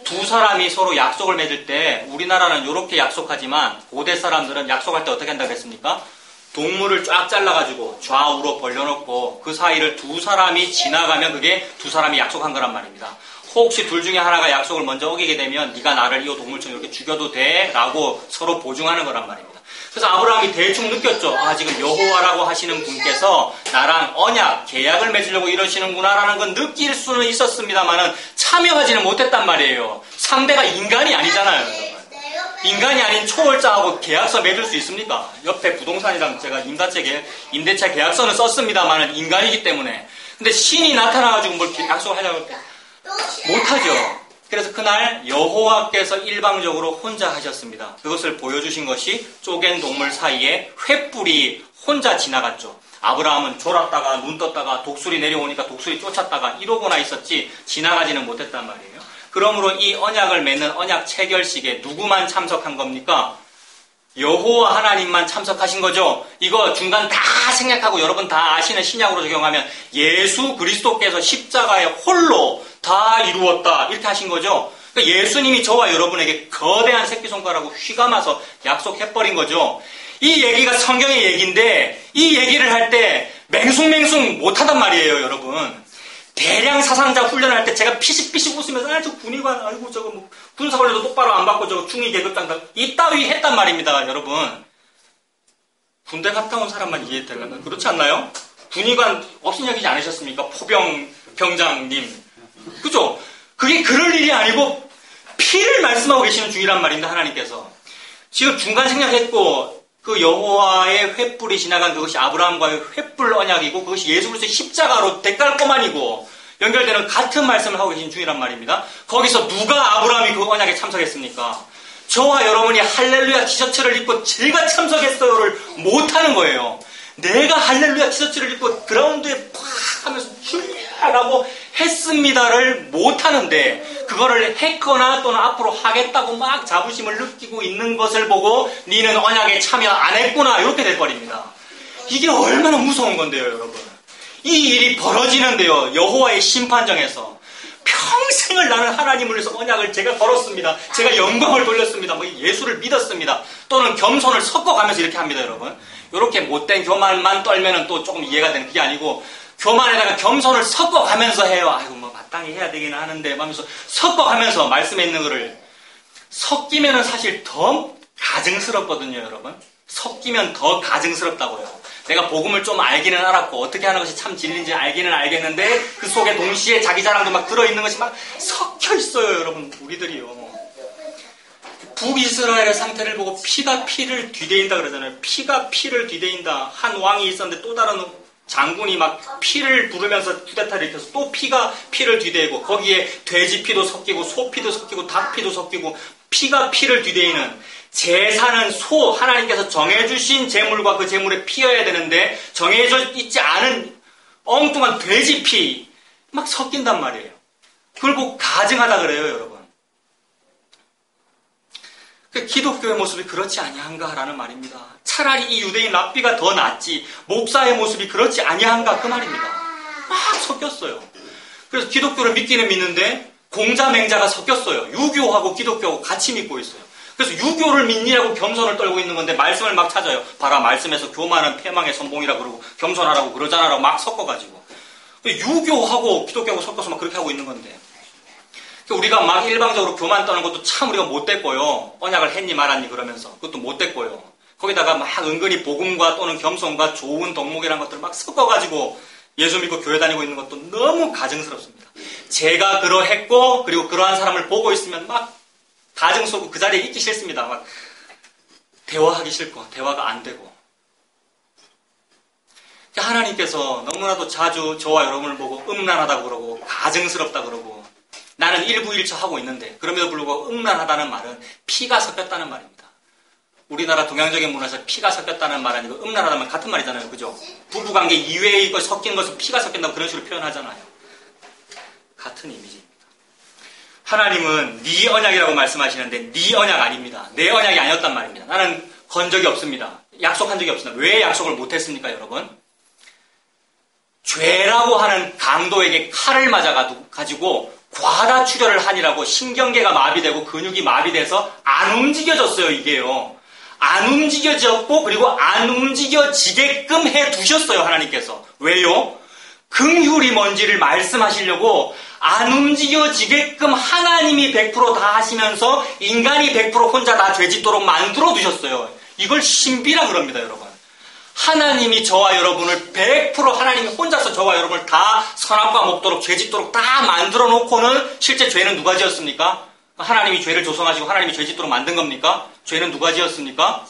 두 사람이 서로 약속을 맺을 때 우리나라는 이렇게 약속하지만 고대 사람들은 약속할 때 어떻게 한다고 했습니까? 동물을 쫙 잘라가지고 좌우로 벌려놓고 그 사이를 두 사람이 지나가면 그게 두 사람이 약속한 거란 말입니다. 혹시 둘 중에 하나가 약속을 먼저 어기게 되면 네가 나를 이 동물처럼 이렇게 죽여도 돼? 라고 서로 보증하는 거란 말입니다. 그래서 아브라함이 대충 느꼈죠. 아, 지금 여호와라고 하시는 분께서 나랑 언약, 계약을 맺으려고 이러시는구나 라는 건 느낄 수는 있었습니다만은 참여하지는 못했단 말이에요. 상대가 인간이 아니잖아요. 여러분. 인간이 아닌 초월자하고 계약서 맺을 수 있습니까? 옆에 부동산이랑 제가 임대차 계약서는 썼습니다만은 인간이기 때문에. 근데 신이 나타나가지고 뭘 약속을 하자고 할 때 못하죠. 그래서 그날 여호와께서 일방적으로 혼자 하셨습니다. 그것을 보여주신 것이 쪼갠 동물 사이에 횃불이 혼자 지나갔죠. 아브라함은 졸았다가 눈 떴다가 독수리 내려오니까 독수리 쫓았다가 이러고나 있었지 지나가지는 못했단 말이에요. 그러므로 이 언약을 맺는 언약 체결식에 누구만 참석한 겁니까? 여호와 하나님만 참석하신 거죠. 이거 중간 다 생략하고 여러분 다 아시는 신약으로 적용하면 예수 그리스도께서 십자가에 홀로 다 이루었다 이렇게 하신 거죠. 그러니까 예수님이 저와 여러분에게 거대한 새끼손가락으로 휘감아서 약속해버린 거죠. 이 얘기가 성경의 얘기인데 이 얘기를 할 때 맹숭맹숭 못하단 말이에요. 여러분. 대량 사상자 훈련할 때 제가 피식피식 웃으면서 저 군의관 아이고 저거 뭐 군사훈련도 똑바로 안 받고 저거 중위 계급장 이따위 했단 말입니다. 여러분. 군대 갔다 온 사람만 이해될까요? 그렇지 않나요? 군의관 업신여기지 않으셨습니까? 포병 병장님. 그죠? 그게 그럴 일이 아니고 피를 말씀하고 계시는 중이란 말입니다. 하나님께서. 지금 중간 생략했고 그 여호와의 횃불이 지나간 그것이 아브라함과의 횃불 언약이고 그것이 예수 그리스도의 십자가로 대깔꼬만이고 연결되는 같은 말씀을 하고 계신 중이란 말입니다. 거기서 누가 아브라함이 그 언약에 참석했습니까? 저와 여러분이 할렐루야 티셔츠를 입고 제가 참석했어요를 못하는 거예요. 내가 할렐루야 티셔츠를 입고 그라운드에 팍 하면서 출라라고 했습니다를 못하는데 그거를 했거나 또는 앞으로 하겠다고 막 자부심을 느끼고 있는 것을 보고 니는 언약에 참여 안 했구나 이렇게 돼버립니다. 이게 얼마나 무서운 건데요. 여러분. 이 일이 벌어지는데요. 여호와의 심판정에서 평생을 나는 하나님을 위해서 언약을 제가 걸었습니다. 제가 영광을 돌렸습니다. 뭐 예수를 믿었습니다. 또는 겸손을 섞어가면서 이렇게 합니다. 여러분. 이렇게 못된 교만만 떨면은 또 조금 이해가 되는 그게 아니고 교만에다가 겸손을 섞어가면서 해요. 아이고 뭐 마땅히 해야 되기는 하는데 하면서 섞어가면서 말씀에 있는 거를 섞이면은 사실 더 가증스럽거든요. 여러분. 섞이면 더 가증스럽다고요. 내가 복음을 좀 알기는 알았고 어떻게 하는 것이 참 진리인지 알기는 알겠는데 그 속에 동시에 자기 자랑도 막 들어있는 것이 막 섞여 있어요. 여러분, 우리들이요. 북이스라엘의 상태를 보고 피가 피를 뒤대인다 그러잖아요. 피가 피를 뒤대인다. 한 왕이 있었는데 또 다른 장군이 막 피를 부르면서 쿠데타를 일으켜서 또 피가 피를 뒤대고 거기에 돼지 피도 섞이고 소 피도 섞이고 닭 피도 섞이고 피가 피를 뒤대이는 제사는 소 하나님께서 정해주신 제물과 그 제물에 피어야 되는데 정해져 있지 않은 엉뚱한 돼지 피 막 섞인단 말이에요. 그걸 보고 가증하다 그래요, 여러분. 기독교의 모습이 그렇지 아니한가라는 말입니다. 차라리 이 유대인 랍비가 더 낫지 목사의 모습이 그렇지 아니한가 그 말입니다. 막 섞였어요. 그래서 기독교를 믿기는 믿는데 공자맹자가 섞였어요. 유교하고 기독교하고 같이 믿고 있어요. 그래서 유교를 믿니라고 겸손을 떨고 있는 건데 말씀을 막 찾아요. 봐라, 말씀에서 교만은 패망의 선봉이라고 그러고 겸손하라고 그러잖아라고 막 섞어가지고 유교하고 기독교하고 섞어서 막 그렇게 하고 있는 건데 우리가 막 일방적으로 교만 떠는 것도 참 우리가 못됐고요. 언약을 했니 말았니 그러면서 그것도 못됐고요. 거기다가 막 은근히 복음과 또는 겸손과 좋은 덕목이라는 것들을 막 섞어가지고 예수 믿고 교회 다니고 있는 것도 너무 가증스럽습니다. 제가 그러했고 그리고 그러한 사람을 보고 있으면 막 가증 쏘고 그 자리에 있기 싫습니다. 막 대화하기 싫고 대화가 안 되고 하나님께서 너무나도 자주 저와 여러분을 보고 음란하다고 그러고 가증스럽다고 그러고 나는 일부일처하고 있는데 그럼에도 불구하고 음란하다는 말은 피가 섞였다는 말입니다. 우리나라 동양적인 문화에서 피가 섞였다는 말 아니고 음란하다는 말 같은 말이잖아요. 그죠? 부부관계 이외의 것 섞인 것을 피가 섞인다고 그런 식으로 표현하잖아요. 같은 이미지입니다. 하나님은 네 언약이라고 말씀하시는데 네 언약 아닙니다. 내 언약이 아니었단 말입니다. 나는 건 적이 없습니다. 약속한 적이 없습니다. 왜 약속을 못했습니까, 여러분? 죄라고 하는 강도에게 칼을 맞아가지고 과다 출혈을 하니라고 신경계가 마비되고 근육이 마비돼서 안 움직여졌어요, 이게요. 안 움직여졌고 그리고 안 움직여지게끔 해두셨어요, 하나님께서. 왜요? 긍휼이 뭔지를 말씀하시려고 안 움직여지게끔 하나님이 100% 다 하시면서 인간이 100% 혼자 다 죄짓도록 만들어 두셨어요. 이걸 신비라 그럽니다, 여러분. 하나님이 저와 여러분을 100% 하나님이 혼자서 저와 여러분을 다 선악과 먹도록 죄짓도록 다 만들어 놓고는 실제 죄는 누가 지었습니까? 하나님이 죄를 조성하시고 하나님이 죄짓도록 만든 겁니까? 죄는 누가 지었습니까?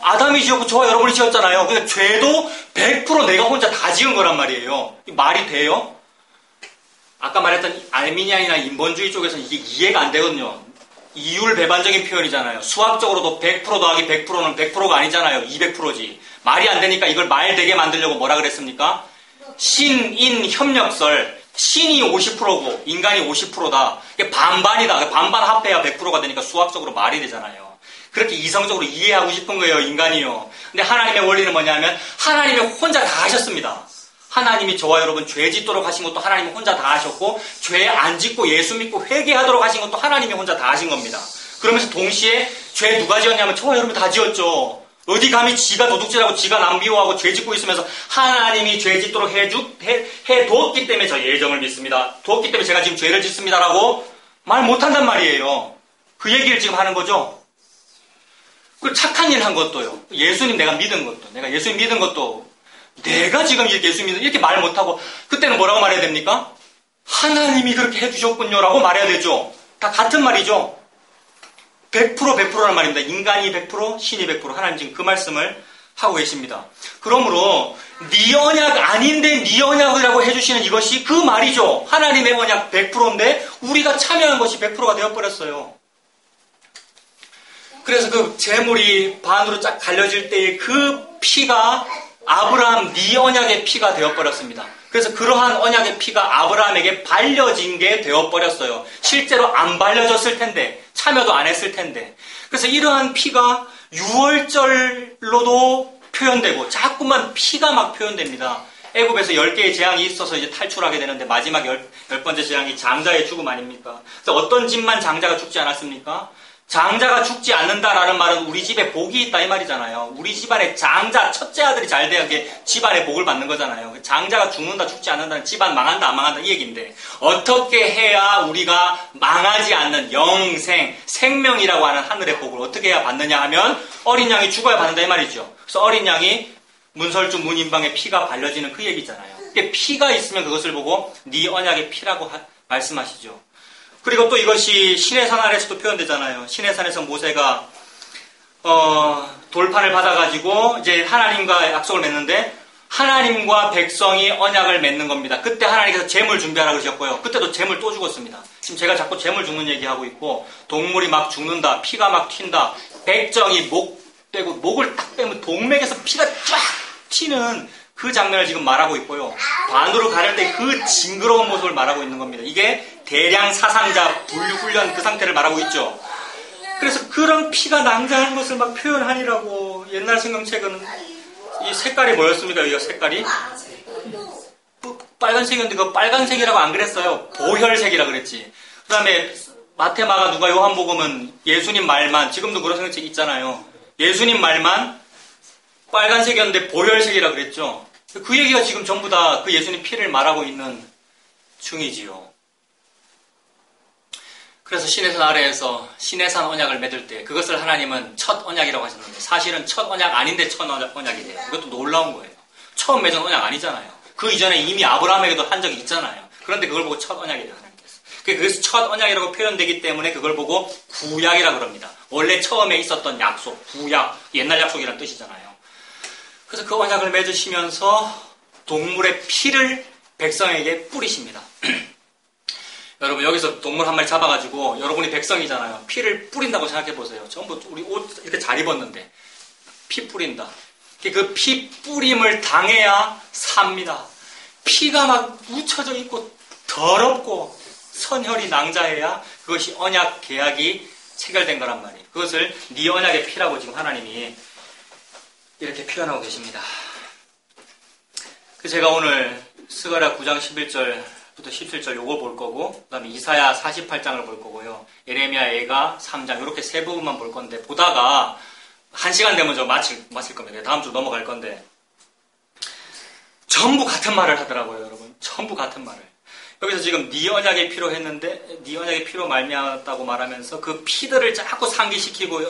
아담이 지었고 저와 여러분이 지었잖아요. 근데 죄도 100% 내가 혼자 다 지은 거란 말이에요. 말이 돼요? 아까 말했던 알미니안이나 인본주의 쪽에서는 이게 이해가 안 되거든요. 이율배반적인 표현이잖아요. 수학적으로도 100% 더하기 100%는 100%가 아니잖아요. 200%지. 말이 안 되니까 이걸 말 되게 만들려고 뭐라 그랬습니까? 신인 협력설. 신이 50%고 인간이 50%다. 이게 반반이다. 반반 합해야 100%가 되니까 수학적으로 말이 되잖아요. 그렇게 이성적으로 이해하고 싶은 거예요, 인간이요. 근데 하나님의 원리는 뭐냐면 하나님이 혼자 다 하셨습니다. 하나님이 저와 여러분 죄 짓도록 하신 것도 하나님이 혼자 다 하셨고 죄 안 짓고 예수 믿고 회개하도록 하신 것도 하나님이 혼자 다 하신 겁니다. 그러면서 동시에 죄 누가 지었냐면 저와 여러분 다 지었죠. 어디 감히 지가 도둑질하고 지가 남비호하고 죄 짓고 있으면서 하나님이 죄 짓도록 해두었기 때문에 저 예정을 믿습니다. 두었기 때문에 제가 지금 죄를 짓습니다라고 말 못한단 말이에요. 그 얘기를 지금 하는 거죠. 그 착한 일 한 것도요. 예수님 내가 믿은 것도. 내가 예수님 믿은 것도. 내가 지금 이렇게 예수님 믿은 이렇게 말 못하고 그때는 뭐라고 말해야 됩니까? 하나님이 그렇게 해주셨군요라고 말해야 되죠. 다 같은 말이죠. 100%라는 말입니다. 인간이 100%, 신이 100%. 하나님 지금 그 말씀을 하고 계십니다. 그러므로 네 언약 아닌데 네 언약이라고 해주시는 이것이 그 말이죠. 하나님의 언약 100%인데 우리가 참여한 것이 100%가 되어버렸어요. 그래서 그 재물이 반으로 쫙 갈려질 때의 그 피가 아브라함 네 언약의 피가 되어버렸습니다. 그래서 그러한 언약의 피가 아브라함에게 발려진 게 되어버렸어요. 실제로 안 발려졌을 텐데 참여도 안 했을 텐데 그래서 이러한 피가 유월절로도 표현되고 자꾸만 피가 막 표현됩니다. 애굽에서 10개의 재앙이 있어서 이제 탈출하게 되는데 마지막 10번째 재앙이 장자의 죽음 아닙니까? 그래서 어떤 집만 장자가 죽지 않았습니까? 장자가 죽지 않는다라는 말은 우리 집에 복이 있다 이 말이잖아요. 우리 집안에 장자, 첫째 아들이 잘 돼야 집안에 복을 받는 거잖아요. 장자가 죽는다, 죽지 않는다는 집안 망한다, 안 망한다 이 얘기인데 어떻게 해야 우리가 망하지 않는 영생, 생명이라고 하는 하늘의 복을 어떻게 해야 받느냐 하면 어린 양이 죽어야 받는다 이 말이죠. 그래서 어린 양이 문설주 문인방에 피가 발려지는 그 얘기잖아요. 피가 있으면 그것을 보고 네 언약의 피라고 말씀하시죠. 그리고 또 이것이 시내산 아래에서도 표현되잖아요. 시내산에서 모세가 돌판을 받아가지고 이제 하나님과 약속을 맺는데 하나님과 백성이 언약을 맺는 겁니다. 그때 하나님께서 재물 준비하라 그러셨고요. 그때도 재물 또 죽었습니다. 지금 제가 자꾸 재물 죽는 얘기하고 있고 동물이 막 죽는다. 피가 막 튄다. 백정이 목을 딱 빼면 동맥에서 피가 쫙 튀는 그 장면을 지금 말하고 있고요. 반으로 가를 때 그 징그러운 모습을 말하고 있는 겁니다. 이게 대량 사상자 분류훈련 그 상태를 말하고 있죠. 그래서 그런 피가 낭자한 것을 막 표현하니라고. 옛날 성경책은 이 색깔이 뭐였습니까? 여기가 색깔이? 빨간색이었는데 그 빨간색이라고 안 그랬어요. 보혈색이라 그랬지. 그 다음에 마태, 마가, 누가, 요한복음은 예수님 말만, 지금도 그런 성경책 있잖아요. 예수님 말만 빨간색이었는데 보혈색이라 그랬죠. 그 얘기가 지금 전부 다 그 예수님 피를 말하고 있는 중이지요. 그래서 시내산 아래에서 시내산 언약을 맺을 때 그것을 하나님은 첫 언약이라고 하셨는데 사실은 첫 언약 아닌데 첫 언약이 돼요. 이것도 놀라운 거예요. 처음 맺은 언약 아니잖아요. 그 이전에 이미 아브라함에게도 한 적이 있잖아요. 그런데 그걸 보고 첫 언약이래요. 하나님께서. 그래서 첫 언약이라고 표현되기 때문에 그걸 보고 구약이라고 합니다. 원래 처음에 있었던 약속, 구약, 옛날 약속이라는 뜻이잖아요. 그래서 그 언약을 맺으시면서 동물의 피를 백성에게 뿌리십니다. 여러분 여기서 동물 한 마리 잡아가지고 여러분이 백성이잖아요. 피를 뿌린다고 생각해 보세요. 전부 우리 옷 이렇게 잘 입었는데 피 뿌린다. 그 피 뿌림을 당해야 삽니다. 피가 막 묻혀져 있고 더럽고 선혈이 낭자해야 그것이 언약 계약이 체결된 거란 말이에요. 그것을 네 언약의 피라고 지금 하나님이 이렇게 표현하고 계십니다. 제가 오늘 스가랴 9장 11절부터 17절 요거 볼 거고 그 다음에 이사야 48장을 볼 거고요. 예레미야 애가 3장 이렇게 세 부분만 볼 건데 보다가 1시간 되면 저 마칠 겁니다. 다음 주 넘어갈 건데 전부 같은 말을 하더라고요. 여러분 전부 같은 말을. 여기서 지금 네 언약의 피로 했는데 네 언약의 피로 말미암았다고 말하면서 그 피들을 자꾸 상기시키고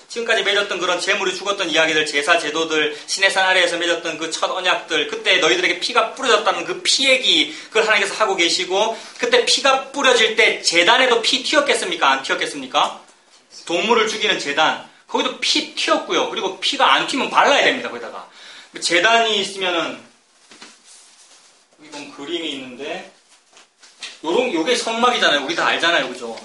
지금까지 맺었던 그런 재물이 죽었던 이야기들, 제사, 제도들, 시내산 아래에서 맺었던 그 첫 언약들, 그때 너희들에게 피가 뿌려졌다는 그 피 얘기, 그걸 하나님께서 하고 계시고, 그때 피가 뿌려질 때 제단에도 피 튀었겠습니까? 안 튀었겠습니까? 동물을 죽이는 제단, 거기도 피 튀었고요. 그리고 피가 안 튀면 발라야 됩니다, 거기다가. 제단이 있으면은, 여기 보면 그림이 있는데, 요게 성막이잖아요. 우리 다 알잖아요, 그죠?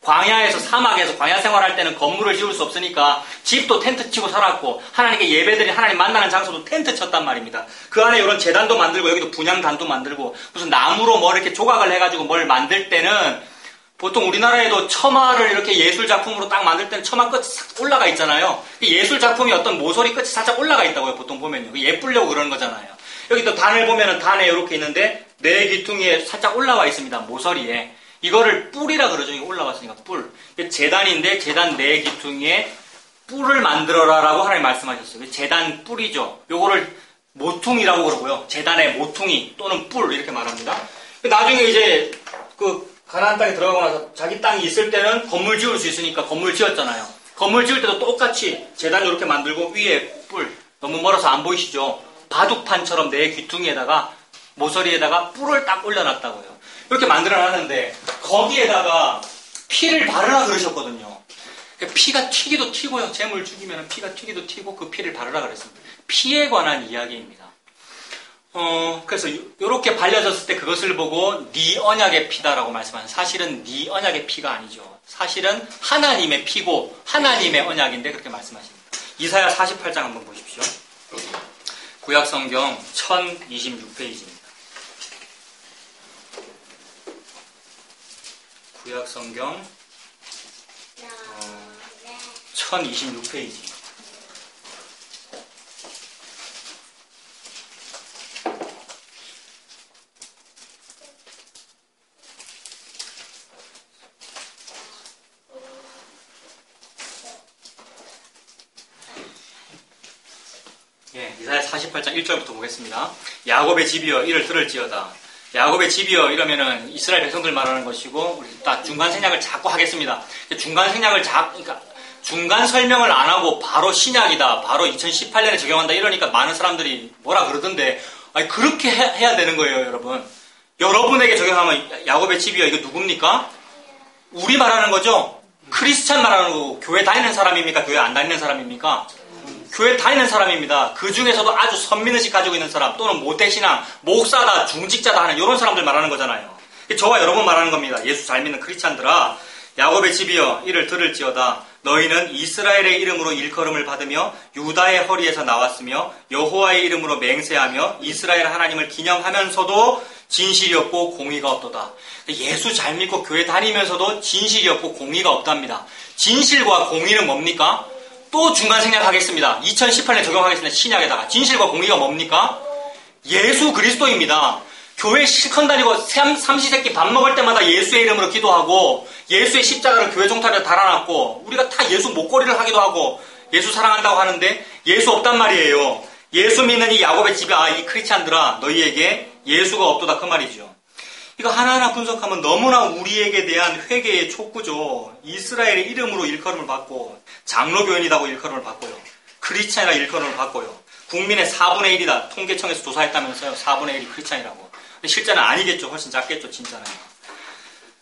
광야에서 사막에서 광야 생활할 때는 건물을 지을 수 없으니까 집도 텐트 치고 살았고 하나님께 예배드리 하나님 만나는 장소도 텐트 쳤단 말입니다. 그 안에 이런 제단도 만들고 여기도 분향단도 만들고 무슨 나무로 뭐 이렇게 조각을 해가지고 뭘 만들 때는 보통 우리나라에도 처마를 이렇게 예술 작품으로 딱 만들 때는 처마 끝이 싹 올라가 있잖아요. 예술 작품이 어떤 모서리 끝이 살짝 올라가 있다고요. 보통 보면요. 예쁘려고 그러는 거잖아요. 여기 또 단을 보면은 단에 이렇게 있는데 네 귀퉁이에 살짝 올라와 있습니다. 모서리에. 이거를 뿔이라 그러죠. 이거 올라갔으니까 뿔. 제단인데 제단 네 귀퉁이에 뿔을 만들어라라고 하나님 말씀하셨어요. 제단 뿔이죠. 요거를 모퉁이라고 그러고요. 제단의 모퉁이 또는 뿔 이렇게 말합니다. 나중에 이제 그 가나안 땅에 들어가고 나서 자기 땅이 있을 때는 건물 지을 수 있으니까 건물 지었잖아요. 건물 지을 때도 똑같이 제단 이렇게 만들고 위에 뿔. 너무 멀어서 안 보이시죠? 바둑판처럼 네 귀퉁이에다가 모서리에다가 뿔을 딱 올려놨다고요. 이렇게 만들어놨는데 거기에다가 피를 바르라 그러셨거든요. 피가 튀기도 튀고요. 재물 죽이면 피가 튀기도 튀고 그 피를 바르라 그랬습니다. 피에 관한 이야기입니다. 그래서 이렇게 발려졌을 때 그것을 보고 네 언약의 피다라고 말씀하는 사실은 네 언약의 피가 아니죠. 사실은 하나님의 피고 하나님의 언약인데 그렇게 말씀하십니다. 이사야 48장 한번 보십시오. 구약성경 1026페이지입니다. 구약성경 1026페이지. 이사야 48장 1절부터 보겠습니다. 야곱의 집이여 이를 들을지어다. 야곱의 집이여 이러면은 이스라엘 백성들 말하는 것이고 우리 딱 중간 생략을 자꾸 하겠습니다. 중간 생략을 중간 설명을 안 하고 바로 신약이다, 바로 2018년에 적용한다 이러니까 많은 사람들이 뭐라 그러던데, 아니 그렇게 해야 되는 거예요, 여러분. 여러분에게 적용하면 야곱의 집이요, 이거 누굽니까? 우리 말하는 거죠? 크리스찬 말하는 거고, 교회 다니는 사람입니까? 교회 안 다니는 사람입니까? 교회 다니는 사람입니다. 그 중에서도 아주 선민의식 가지고 있는 사람, 또는 모태신앙, 목사다, 중직자다 하는 이런 사람들 말하는 거잖아요. 저와 여러분 말하는 겁니다. 예수 잘 믿는 크리스찬들아, 야곱의 집이여 이를 들을지어다. 너희는 이스라엘의 이름으로 일컬음을 받으며 유다의 허리에서 나왔으며 여호와의 이름으로 맹세하며 이스라엘 하나님을 기념하면서도 진실이 없고 공의가 없도다. 예수 잘 믿고 교회 다니면서도 진실이 없고 공의가 없답니다. 진실과 공의는 뭡니까? 또 중간 생략하겠습니다. 2018년 적용하겠습니다. 신약에다가. 진실과 공의가 뭡니까? 예수 그리스도입니다. 교회 실컷 다니고 삼시세끼 밥 먹을 때마다 예수의 이름으로 기도하고 예수의 십자가를 교회 종탑에 달아놨고 우리가 다 예수 목걸이를 하기도 하고 예수 사랑한다고 하는데 예수 없단 말이에요. 예수 믿는 이 야곱의 집에 이 크리스찬들아 너희에게 예수가 없도다 그 말이죠. 이거 하나하나 분석하면 너무나 우리에게 대한 회개의 촉구죠. 이스라엘의 이름으로 일컬음을 받고 장로교인이라고 일컬음을 받고요. 크리스찬이라고 일컬음을 받고요. 국민의 4분의 1이다. 통계청에서 조사했다면서요. 4분의 1이 크리스찬이라고. 근데 실제는 아니겠죠. 훨씬 작겠죠. 진짜는.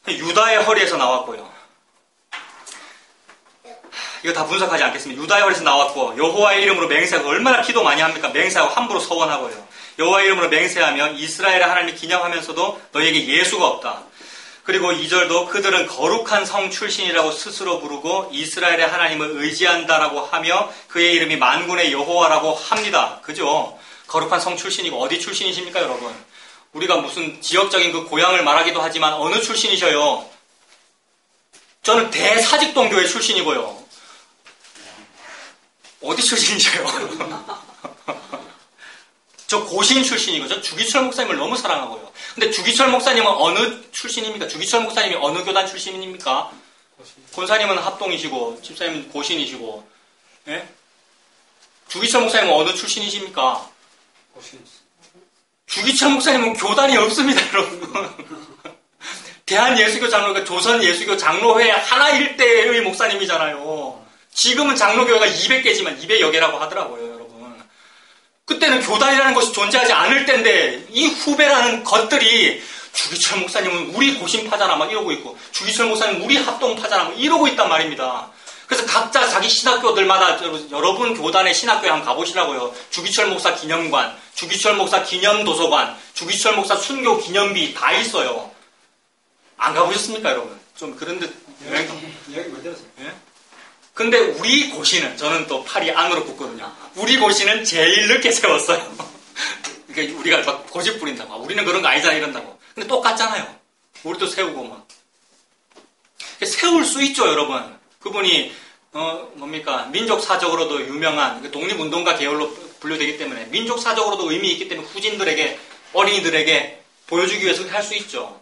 유다의 허리에서 나왔고요. 이거 다 분석하지 않겠습니다. 유다의 허리에서 나왔고 여호와의 이름으로 맹세하고 얼마나 기도 많이 합니까? 맹세하고 함부로 서원하고요. 여호와의 이름으로 맹세하며 이스라엘의 하나님을 기념하면서도 너희에게 예수가 없다. 그리고 2절도 그들은 거룩한 성 출신이라고 스스로 부르고 이스라엘의 하나님을 의지한다라고 하며 그의 이름이 만군의 여호와라고 합니다. 그죠? 거룩한 성 출신이고 어디 출신이십니까 여러분? 우리가 무슨 지역적인 그 고향을 말하기도 하지만 어느 출신이셔요? 저는 대사직동 교회 출신이고요. 어디 출신이셔요? 저 고신 출신이고 저 주기철 목사님을 너무 사랑하고요. 근데 주기철 목사님은 어느 출신입니까? 주기철 목사님이 어느 교단 출신입니까? 권사님은 합동이시고 집사님은 고신이시고 예? 주기철 목사님은 어느 출신이십니까? 고신. 주기철 목사님은 교단이 없습니다, 여러분. 대한예수교 장로가 조선예수교 장로회 하나 일대의 목사님이잖아요. 지금은 장로교회가 200개지만 200여 개라고 하더라고요, 여러분. 그때는 교단이라는 것이 존재하지 않을 때인데 이 후배라는 것들이 주기철 목사님은 우리 고신파잖아 막 이러고 있고 주기철 목사님은 우리 합동파잖아 막 이러고 있단 말입니다. 그래서 각자 자기 신학교들마다 여러분 교단의 신학교에 한번 가보시라고요. 주기철 목사 기념관, 주기철 목사 기념도서관, 주기철 목사 순교 기념비 다 있어요. 안 가보셨습니까 여러분? 좀 그런 듯 이야기 못 들었어요. 예? 근데 우리 고시는 저는 또 팔이 안으로 붙거든요. 우리 고시는 제일 늦게 세웠어요. 그러니까 우리가 막 고집 부린다고. 우리는 그런 거 아니잖아 이런다고. 근데 똑같잖아요. 우리도 세우고 막. 세울 수 있죠 여러분. 그분이 뭡니까 민족사적으로도 유명한 독립운동가 계열로 분류되기 때문에 민족사적으로도 의미 있기 때문에 후진들에게 어린이들에게 보여주기 위해서 할 수 있죠.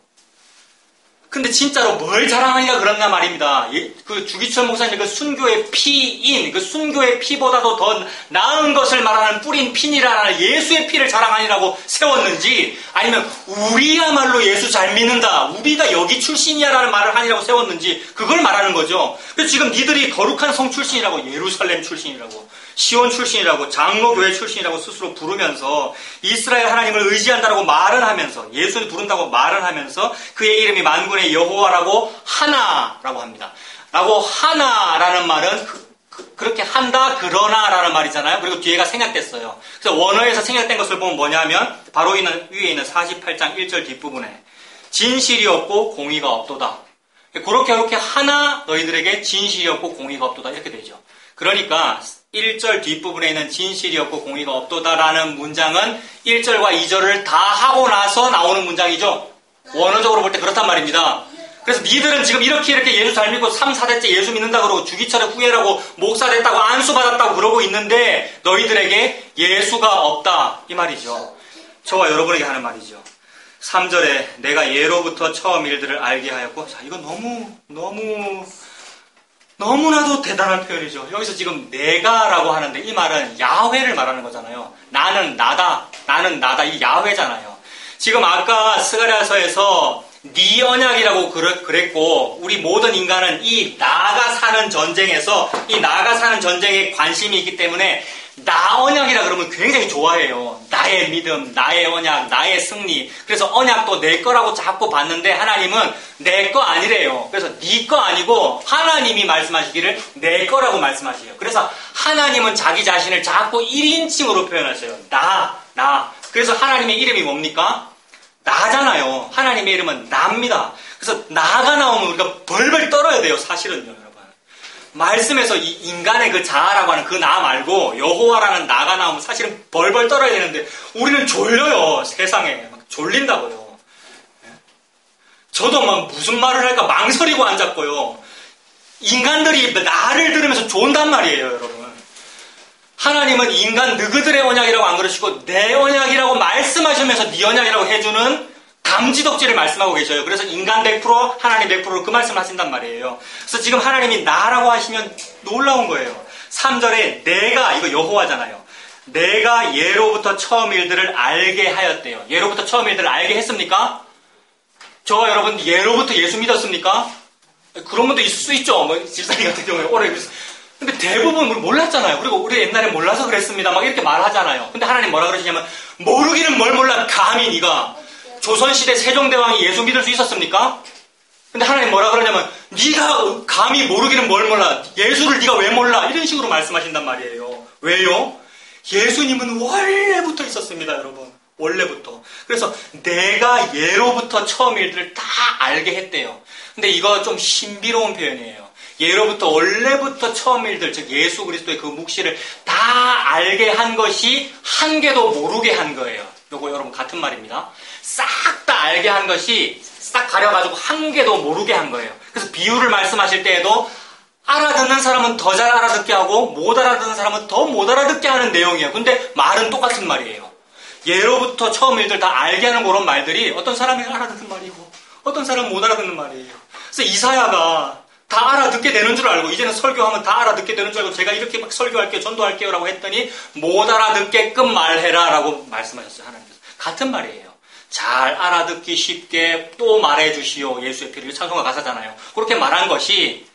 근데 진짜로 뭘 자랑하니까 그런가 말입니다. 그 주기철 목사님 그 순교의 피인, 그 순교의 피보다도 더 나은 것을 말하는 뿌린 핀이라는 예수의 피를 자랑하니라고 세웠는지 아니면 우리야말로 예수 잘 믿는다, 우리가 여기 출신이야라는 말을 하니라고 세웠는지 그걸 말하는 거죠. 그래서 지금 니들이 거룩한 성 출신이라고 예루살렘 출신이라고 시온 출신이라고 장로교회 출신이라고 스스로 부르면서 이스라엘 하나님을 의지한다라고 말을 하면서 예수를 부른다고 말을 하면서 그의 이름이 만군의 여호와라고 하나라고 합니다. 라고 하나라는 말은 그렇게 한다 그러나라는 말이잖아요. 그리고 뒤에가 생략됐어요. 그래서 원어에서 생략된 것을 보면 뭐냐면 바로 위에 있는 48장 1절 뒷부분에 진실이 없고 공의가 없도다. 그렇게 하나 너희들에게 진실이 없고 공의가 없도다 이렇게 되죠. 그러니까 1절 뒷부분에 있는 진실이 없고 공의가 없도다라는 문장은 1절과 2절을 다 하고 나서 나오는 문장이죠. 원어적으로 볼 때 그렇단 말입니다. 그래서 니들은 지금 이렇게 예수 잘 믿고 3, 4대째 예수 믿는다 그러고 주기철의 후예라고 목사 됐다고 안수 받았다고 그러고 있는데 너희들에게 예수가 없다 이 말이죠. 저와 여러분에게 하는 말이죠. 3절에 내가 예로부터 처음 일들을 알게 하였고 자 이건 너무나도 대단한 표현이죠. 여기서 지금 내가라고 하는데 이 말은 야훼를 말하는 거잖아요. 나는 나다 이 야훼잖아요. 지금 아까 스가랴서에서 네 언약이라고 그랬고 우리 모든 인간은 이 나아가 사는 전쟁에서 이 나아가 사는 전쟁에 관심이 있기 때문에 나 언약이라 그러면 굉장히 좋아해요. 나의 믿음, 나의 언약, 나의 승리. 그래서 언약도 내 거라고 자꾸 봤는데 하나님은 내 거 아니래요. 그래서 네 거 아니고 하나님이 말씀하시기를 내 거라고 말씀하세요. 그래서 하나님은 자기 자신을 자꾸 1인칭으로 표현하세요. 나. 그래서 하나님의 이름이 뭡니까? 나잖아요. 하나님의 이름은 나입니다. 그래서 나가 나오면 우리가 벌벌 떨어야 돼요. 사실은요, 여러분. 말씀에서 이 인간의 그 자아라고 하는 그 나 말고 여호와라는 나가 나오면 사실은 벌벌 떨어야 되는데 우리는 졸려요. 세상에. 막 졸린다고요. 저도 막 무슨 말을 할까 망설이고 앉았고요. 인간들이 나를 들으면서 존단 말이에요, 여러분. 하나님은 인간 너희들의 언약이라고 안 그러시고 내 언약이라고 말씀하시면서 네 언약이라고 해주는 감지덕지를 말씀하고 계셔요. 그래서 인간 100%, 하나님 100%로 그 말씀을 하신단 말이에요. 그래서 지금 하나님이 나라고 하시면 놀라운 거예요. 3절에 내가, 이거 여호와잖아요. 내가 예로부터 처음 일들을 알게 하였대요. 예로부터 처음 일들을 알게 했습니까? 저와 여러분 예로부터 예수 믿었습니까? 그런 분도 있을 수 있죠. 뭐 집사님 같은 경우에 오래 근데 대부분 우리 몰랐잖아요. 그리고 우리 옛날에 몰라서 그랬습니다. 막 이렇게 말하잖아요. 근데 하나님 뭐라 그러시냐면 모르기는 뭘 몰라. 감히 네가 조선시대 세종대왕이 예수 믿을 수 있었습니까? 근데 하나님 뭐라 그러냐면 네가 감히 모르기는 뭘 몰라. 예수를 네가 왜 몰라. 이런 식으로 말씀하신단 말이에요. 왜요? 예수님은 원래부터 있었습니다, 여러분. 원래부터. 그래서 내가 예로부터 처음 일들을 다 알게 했대요. 근데 이거 좀 신비로운 표현이에요. 예로부터 원래부터 처음 일들, 즉 예수 그리스도의 그 묵시를 다 알게 한 것이 한 개도 모르게 한 거예요. 요거 여러분 같은 말입니다. 싹 다 알게 한 것이 싹 가려가지고 한 개도 모르게 한 거예요. 그래서 비유를 말씀하실 때에도 알아듣는 사람은 더 잘 알아듣게 하고 못 알아듣는 사람은 더 못 알아듣게 하는 내용이에요. 근데 말은 똑같은 말이에요. 예로부터 처음 일들 다 알게 하는 그런 말들이 어떤 사람이 알아듣는 말이고 어떤 사람은 못 알아듣는 말이에요. 그래서 이사야가 다 알아듣게 되는 줄 알고 이제는 설교하면 다 알아듣게 되는 줄 알고 제가 이렇게 막 설교할게요, 전도할게요 라고 했더니 못 알아듣게끔 말해라 라고 말씀하셨어요. 하나님께서. 같은 말이에요. 잘 알아듣기 쉽게 또 말해주시오. 예수의 피를. 찬송가 가사잖아요. 그렇게 말한 것이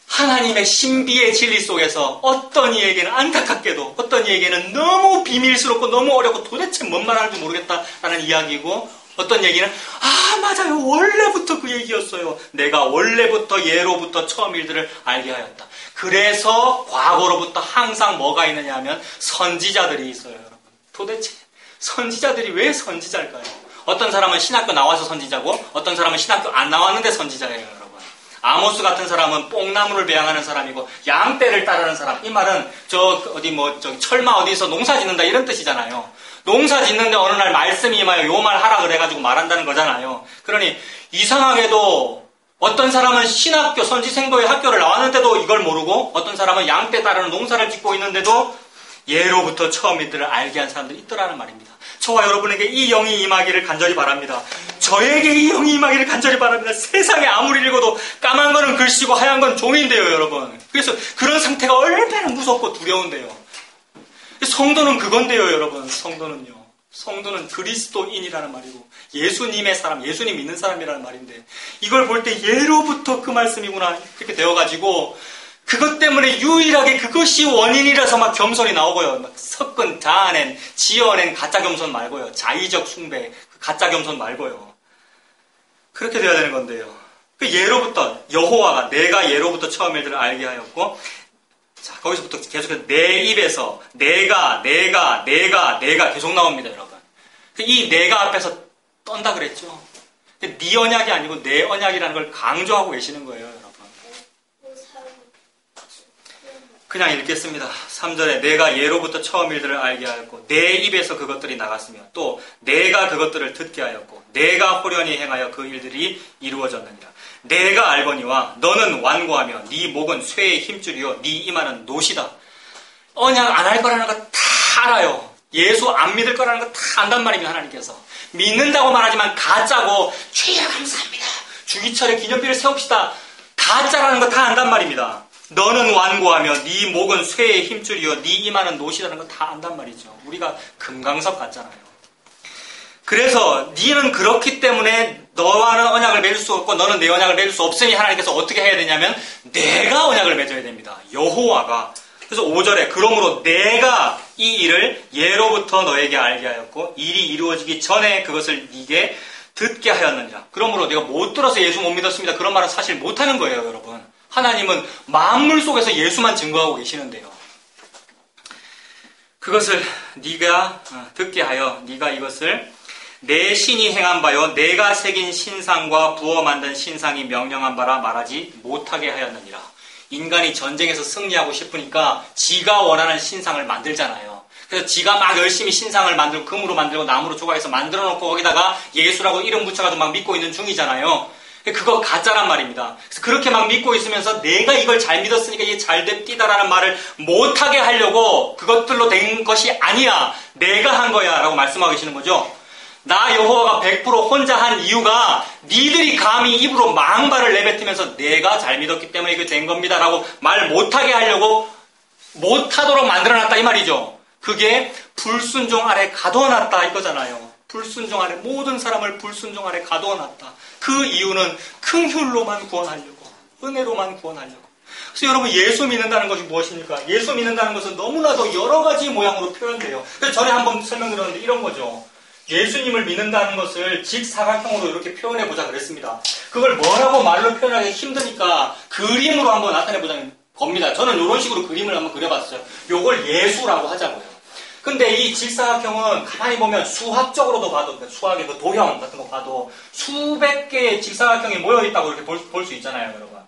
하나님의 신비의 진리 속에서 어떤 이에게는 안타깝게도 어떤 이에게는 너무 비밀스럽고 너무 어렵고 도대체 뭔 말하는지 모르겠다라는 이야기고 어떤 얘기는 맞아요. 원래부터 그 얘기였어요. 내가 원래부터 예로부터 처음 일들을 알게 하였다. 그래서 과거로부터 항상 뭐가 있느냐 하면 선지자들이 있어요. 여러분. 도대체 선지자들이 왜 선지자일까요? 어떤 사람은 신학교 나와서 선지자고 어떤 사람은 신학교 안 나왔는데 선지자예요. 여러분. 아모스 같은 사람은 뽕나무를 배양하는 사람이고 양떼를 따르는 사람. 이 말은 철마 어디서 농사 짓는다 이런 뜻이잖아요. 농사 짓는데 어느 날 말씀이 임하여 요 말 하라 그래가지고 말한다는 거잖아요. 그러니 이상하게도 어떤 사람은 신학교, 선지생도의 학교를 나왔는데도 이걸 모르고 어떤 사람은 양떼 따르는 농사를 짓고 있는데도 예로부터 처음이들을 알게 한 사람들이 있더라는 말입니다. 저와 여러분에게 이 영이 임하기를 간절히 바랍니다. 저에게 이 영이 임하기를 간절히 바랍니다. 세상에 아무리 읽어도 까만 거는 글씨고 하얀 건 종인데요, 여러분. 그래서 그런 상태가 얼마나 무섭고 두려운데요. 성도는 그건데요, 여러분. 성도는 그리스도인이라는 말이고 예수님의 사람, 예수님 믿는 사람이라는 말인데 이걸 볼 때 예로부터 그 말씀이구나 그렇게 되어가지고 그것 때문에 유일하게 그것이 원인이라서 막 겸손이 나오고요. 막 섞은, 자아낸, 지어낸 가짜 겸손 말고요. 자의적 숭배, 가짜 겸손 말고요. 그렇게 돼야 되는 건데요. 그 예로부터 여호와가 내가 예로부터 처음 일들을 알게 하였고 자, 거기서부터 계속해서 내 입에서 내가 계속 나옵니다, 여러분. 이 내가 앞에서 떤다 그랬죠. 네 언약이 아니고 내 언약이라는 걸 강조하고 계시는 거예요, 여러분. 그냥 읽겠습니다. 3절에 내가 예로부터 처음 일들을 알게 하였고 내 입에서 그것들이 나갔으며 또 내가 그것들을 듣게 하였고 내가 호련히 행하여 그 일들이 이루어졌느니라. 내가 알거니와 너는 완고하며 네 목은 쇠의 힘줄이요 네 이마는 노시다. 언약 안 할 거라는 거 다 알아요. 예수 안 믿을 거라는 거 다 안단 말입니다. 하나님께서. 믿는다고 말하지만 가짜고 주여 감사합니다. 주기철에 기념비를 세웁시다. 가짜라는 거 다 안단 말입니다. 너는 완고하며 네 목은 쇠의 힘줄이요 네 이마는 노시다는 거 다 안단 말이죠. 우리가 금강석 같잖아요. 그래서 니는 그렇기 때문에 너와는 언약을 맺을 수 없고 너는 내 언약을 맺을 수 없으니 하나님께서 어떻게 해야 되냐면 내가 언약을 맺어야 됩니다. 여호와가. 그래서 5절에 그러므로 내가 이 일을 예로부터 너에게 알게 하였고 일이 이루어지기 전에 그것을 네게 듣게 하였느니라. 그러므로 내가 못 들어서 예수 못 믿었습니다. 그런 말은 사실 못하는 거예요, 여러분. 하나님은 만물 속에서 예수만 증거하고 계시는데요. 그것을 네가 듣게 하여 네가 이것을 내 신이 행한 바요 내가 새긴 신상과 부어 만든 신상이 명령한 바라 말하지 못하게 하였느니라. 인간이 전쟁에서 승리하고 싶으니까 지가 원하는 신상을 만들잖아요. 그래서 지가 막 열심히 신상을 만들고 금으로 만들고 나무로 조각해서 만들어 놓고 거기다가 예수라고 이름 붙여가지고 막 믿고 있는 중이잖아요. 그거 가짜란 말입니다. 그래서 그렇게 막 믿고 있으면서 내가 이걸 잘 믿었으니까 이게 잘 됐디다라는 말을 못하게 하려고 그것들로 된 것이 아니야. 내가 한 거야 라고 말씀하고 계시는 거죠. 나 여호와가 100% 혼자 한 이유가 니들이 감히 입으로 망발을 내뱉으면서 내가 잘 믿었기 때문에 이게 된 겁니다 라고 말 못하게 하려고 못하도록 만들어놨다 이 말이죠. 그게 불순종 아래 가둬놨다 이거잖아요. 불순종 아래 모든 사람을 불순종 아래 가둬놨다. 그 이유는 긍휼로만 구원하려고, 은혜로만 구원하려고. 그래서 여러분 예수 믿는다는 것이 무엇입니까? 예수 믿는다는 것은 너무나도 여러 가지 모양으로 표현돼요. 그래서 전에 한번 설명드렸는데 이런 거죠. 예수님을 믿는다는 것을 직사각형으로 이렇게 표현해보자 그랬습니다. 그걸 뭐라고 말로 표현하기 힘드니까 그림으로 한번 나타내보자는 겁니다. 저는 이런 식으로 그림을 한번 그려봤어요. 요걸 예수라고 하자고요. 근데 이 직사각형은 가만히 보면 수학적으로도 봐도, 수학의 그 도형 같은 거 봐도 수백 개의 직사각형이 모여있다고 이렇게 볼 수 있잖아요, 여러분.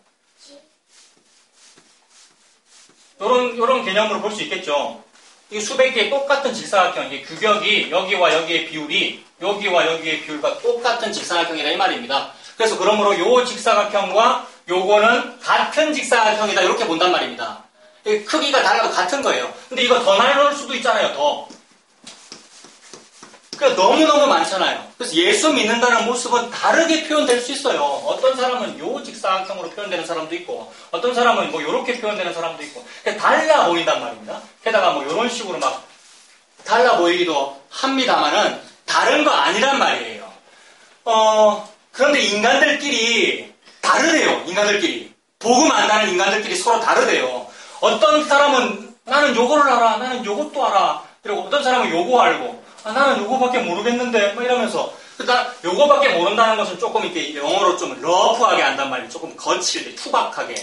요런 개념으로 볼 수 있겠죠. 이 수백 개의 똑같은 직사각형, 이게 규격이 여기와 여기의 비율이 여기와 여기의 비율과 똑같은 직사각형이다 이 말입니다. 그래서 그러므로 요 직사각형과 요거는 같은 직사각형이다 이렇게 본단 말입니다. 크기가 달라도 같은 거예요. 근데 이거 더 나눌 수도 있잖아요, 더. 그러니까 너무너무 많잖아요. 그래서 예수 믿는다는 모습은 다르게 표현될 수 있어요. 어떤 사람은 요 직사각형으로 표현되는 사람도 있고, 어떤 사람은 뭐 요렇게 표현되는 사람도 있고, 달라 보인단 말입니다. 게다가 뭐 요런 식으로 막 달라 보이기도 합니다만은 다른 거 아니란 말이에요. 그런데 인간들끼리 다르대요, 인간들끼리. 복음 안다는 인간들끼리 서로 다르대요. 어떤 사람은 나는 요거를 알아, 나는 요것도 알아. 그리고 어떤 사람은 요거 알고, 나는 요거밖에 모르겠는데, 막 이러면서. 나 요거밖에 모른다는 것은 조금 이렇게 영어로 좀 러프하게 한단 말이에요. 조금 거칠게, 투박하게.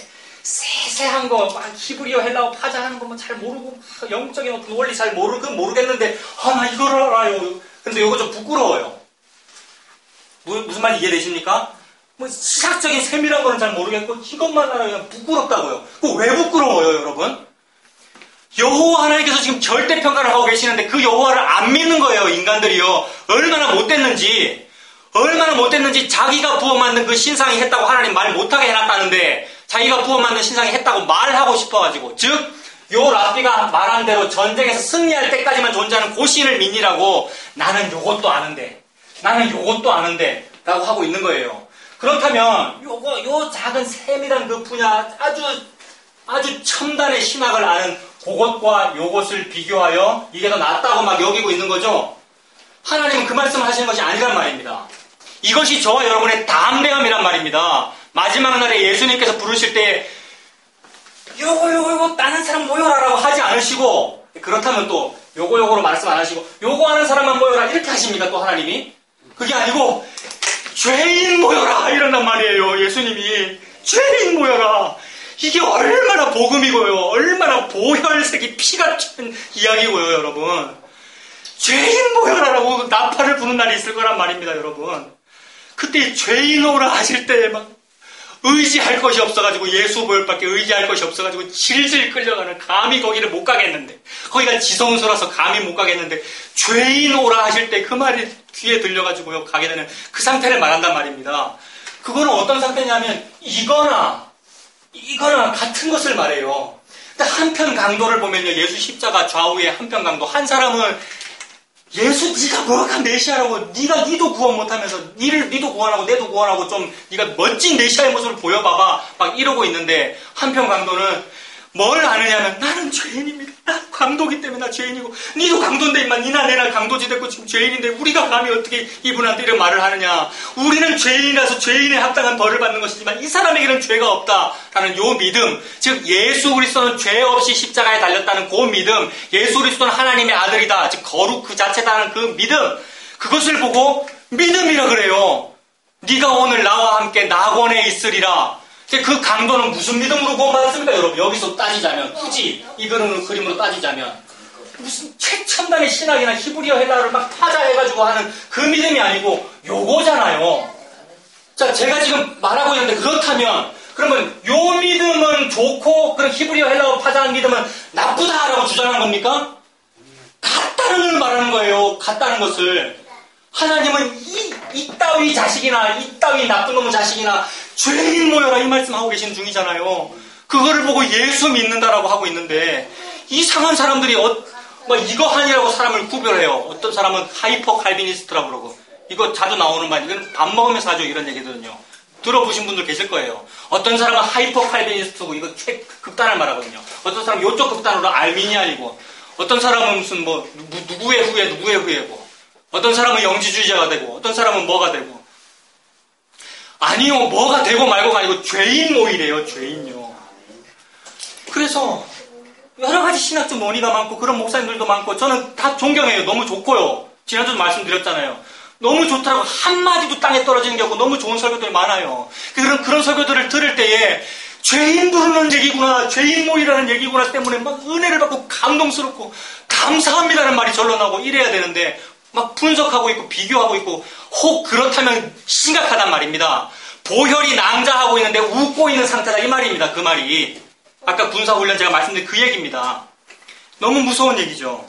세세한 거, 막 히브리어, 헬라어, 파자하는 거 뭐 잘 모르고, 영적인 어떤 원리 잘 모르겠는데, 나 이거를 알아요. 근데 요거 좀 부끄러워요. 무슨 말인지 이해되십니까? 뭐 시각적인 세밀한 거는 잘 모르겠고 이것만 알아요. 그냥 부끄럽다고요. 그거 왜 부끄러워요, 여러분? 여호와 하나님께서 지금 절대평가를 하고 계시는데 그 여호와를 안 믿는 거예요, 인간들이요. 얼마나 못됐는지 자기가 부어 만든 그 신상이 했다고 하나님 말 못하게 해놨다는데 자기가 부어 만든 신상이 했다고 말하고 싶어가지고, 즉 요 랍비가 말한 대로 전쟁에서 승리할 때까지만 존재하는 고신을 믿니라고 나는 요것도 아는데 라고 하고 있는 거예요. 그렇다면 요 작은 세밀한 그 분야 아주 첨단의 신학을 아는 그것과 요것을 비교하여 이게 더 낫다고 막 여기고 있는 거죠. 하나님은 그 말씀을 하시는 것이 아니란 말입니다. 이것이 저와 여러분의 담대함이란 말입니다. 마지막 날에 예수님께서 부르실 때 요거 다른 사람 모여라라고 하지 않으시고, 그렇다면 또 요거로 말씀 안 하시고 요거 하는 사람만 모여라 이렇게 하십니까? 또 하나님이? 그게 아니고 죄인 모여라 이런단 말이에요. 예수님이 죄인 모여라. 이게 얼마나 복음이고요. 얼마나 보혈색이 피가 튀는 이야기고요, 여러분. 죄인 모여라라고 나팔을 부는 날이 있을 거란 말입니다, 여러분. 그때 죄인 오라 하실 때 막 의지할 것이 없어가지고, 예수 보혈밖에 의지할 것이 없어가지고 질질 끌려가는, 감히 거기를 못 가겠는데, 거기가 지성소라서 감히 못 가겠는데 죄인 오라 하실 때 그 말이 귀에 들려가지고요 가게 되는 그 상태를 말한단 말입니다. 그거는 어떤 상태냐면 이거나 같은 것을 말해요. 근데 한편 강도를 보면요, 예수 십자가 좌우에 한편 강도, 한 사람은 예수 네가 뭐가 메시아라고, 니도 구원 못하면서 니도 구원하고 내도 구원하고 좀 네가 멋진 메시아의 모습을 보여봐봐 막 이러고 있는데, 한편 강도는 뭘 아느냐면 나는 죄인입니다. 나 강도기 때문에 나 죄인이고 니도 강도인데 임마 니나 내나 강도지 됐고 지금 죄인인데 우리가 감히 어떻게 이분한테 이런 말을 하느냐. 우리는 죄인이라서 죄인에 합당한 벌을 받는 것이지만 이 사람에게는 죄가 없다라는 요 믿음, 즉 예수 그리스도는 죄 없이 십자가에 달렸다는 그 믿음, 예수 그리스도는 하나님의 아들이다, 즉 거룩 그 자체다는 그 믿음, 그것을 보고 믿음이라 그래요. 네가 오늘 나와 함께 낙원에 있으리라. 그 강도는 무슨 믿음으로 구원받았습니까, 여러분? 여기서 따지자면, 굳이 이 그림으로 따지자면 무슨 최첨단의 신학이나 히브리어 헬라어를 막 파자해가지고 하는 그 믿음이 아니고 요거잖아요. 자, 제가 지금 말하고 있는데 그렇다면 그러면 요 믿음은 좋고 그런 히브리어 헬라어 파자한 믿음은 나쁘다라고 주장하는 겁니까? 같다는 걸 말하는 거예요. 같다는 것을. 하나님은 이따위 자식이나 이따위 나쁜 놈의 자식이나 죄인 모여라 이 말씀하고 계시는 중이잖아요. 그거를 보고 예수 믿는다라고 하고 있는데 이상한 사람들이 이거 아니라고 사람을 구별해요. 어떤 사람은 하이퍼 칼비니스트라고 그러고, 이거 자주 나오는 말, 이건 밥 먹으면서 하죠, 이런 얘기들은요. 들어보신 분들 계실 거예요. 어떤 사람은 하이퍼 칼비니스트고 이거 극단을 말하거든요. 어떤 사람은 이쪽 극단으로 알미니안이고, 어떤 사람은 무슨 누구의 후예고, 어떤 사람은 영지주의자가 되고, 어떤 사람은 뭐가 되고. 아니요, 뭐가 되고 말고가 아니고 죄인 모이래요, 죄인요. 그래서 여러 가지 신학적 논의가 많고 그런 목사님들도 많고 저는 다 존경해요. 너무 좋고요. 지난주도 말씀드렸잖아요. 너무 좋다고 한마디도 땅에 떨어지는 게 없고 너무 좋은 설교들이 많아요. 그런 설교들을 들을 때에 죄인 부르는 얘기구나, 죄인 모이라는 얘기구나 때문에 막 은혜를 받고 감동스럽고 감사합니다라는 말이 절로 나오고 이래야 되는데 막 분석하고 있고 비교하고 있고 혹 그렇다면 심각하단 말입니다. 보혈이 낭자하고 있는데 웃고 있는 상태다 이 말입니다. 그 말이. 아까 군사훈련 제가 말씀드린 그 얘기입니다. 너무 무서운 얘기죠.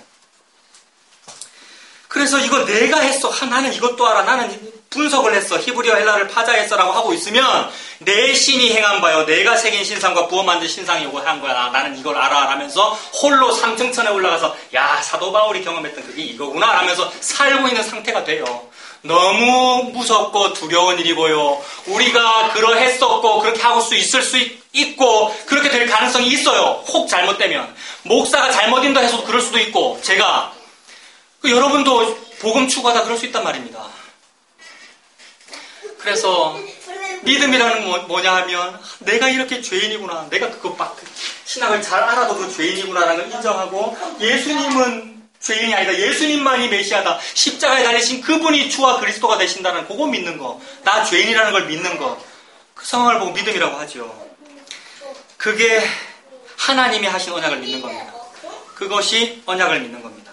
그래서 이거 내가 했어. 나는 이것도 알아. 나는 분석을 했어. 히브리어 헬라를 파자했어라고 하고 있으면 내 신이 행한 바요. 내가 새긴 신상과 부어 만든 신상이 이거 한 거야. 나는 이걸 알아. 라면서 홀로 삼층천에 올라가서 야 사도 바울이 경험했던 그게 이거구나. 라면서 살고 있는 상태가 돼요. 너무 무섭고 두려운 일이고요. 우리가 그러했었고 그렇게 하고 있을 수 있고 그렇게 될 가능성이 있어요. 혹 잘못되면. 목사가 잘못 인도해서도 그럴 수도 있고 제가 여러분도 복음 추구하다 그럴 수 있단 말입니다. 그래서 믿음이라는 뭐냐 하면 내가 이렇게 죄인이구나. 내가 신학을 잘 알아도 그 죄인이구나라는 걸 인정하고 예수님은 죄인이 아니다. 예수님만이 메시아다. 십자가에 달리신 그분이 주와 그리스도가 되신다는 그거 믿는 거. 나 죄인이라는 걸 믿는 거. 그 상황을 보고 믿음이라고 하죠. 그게 하나님이 하신 언약을 믿는 겁니다. 그것이 언약을 믿는 겁니다.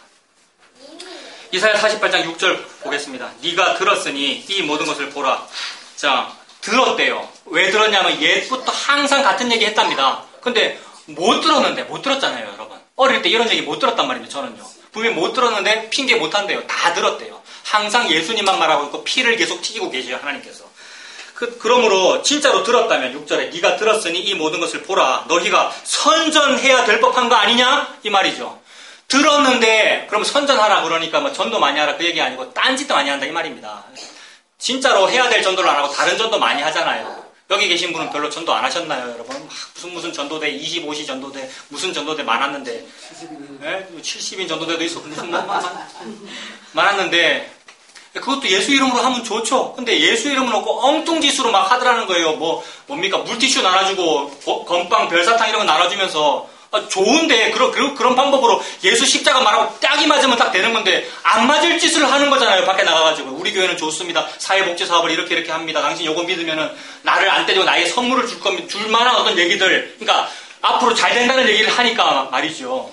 이사야 48장 6절 보겠습니다. 네가 들었으니 이 모든 것을 보라. 자, 들었대요. 왜 들었냐면 옛부터 항상 같은 얘기 했답니다. 근데 못 들었잖아요, 여러분. 어릴 때 이런 얘기 못 들었단 말입니다, 저는요. 분명히 못 들었는데 핑계 못 한대요. 다 들었대요. 항상 예수님만 말하고 있고 피를 계속 튀기고 계셔요, 하나님께서. 그러므로 진짜로 들었다면 6절에 네가 들었으니 이 모든 것을 보라. 너희가 선전해야 될 법한 거 아니냐? 이 말이죠. 들었는데 그럼 선전하라 그러니까 전도 많이 하라 그 얘기 아니고 딴짓도 많이 한다 이 말입니다. 진짜로 해야 될 전도를 안 하고 다른 전도 많이 하잖아요. 여기 계신 분은 별로 전도 안 하셨나요, 여러분? 무슨 전도대, 25시 전도대, 무슨 전도대 많았는데, 70인 전도대도 있었고, 많았는데, 그것도 예수 이름으로 하면 좋죠. 근데 예수 이름은 없고 엉뚱짓으로 막 하더라는 거예요. 뭡니까? 물티슈 나눠주고, 건빵, 별사탕 이런 거 나눠주면서, 좋은데, 그런 방법으로 예수 십자가 말하고 딱이 맞으면 딱 되는 건데, 안 맞을 짓을 하는 거잖아요, 밖에 나가가지고. 우리 교회는 좋습니다. 사회복지 사업을 이렇게 합니다. 당신 요거 믿으면은, 나를 안 때리고 나에게 선물을 줄 겁니다. 줄 만한 어떤 얘기들. 그러니까, 앞으로 잘 된다는 얘기를 하니까 말이죠.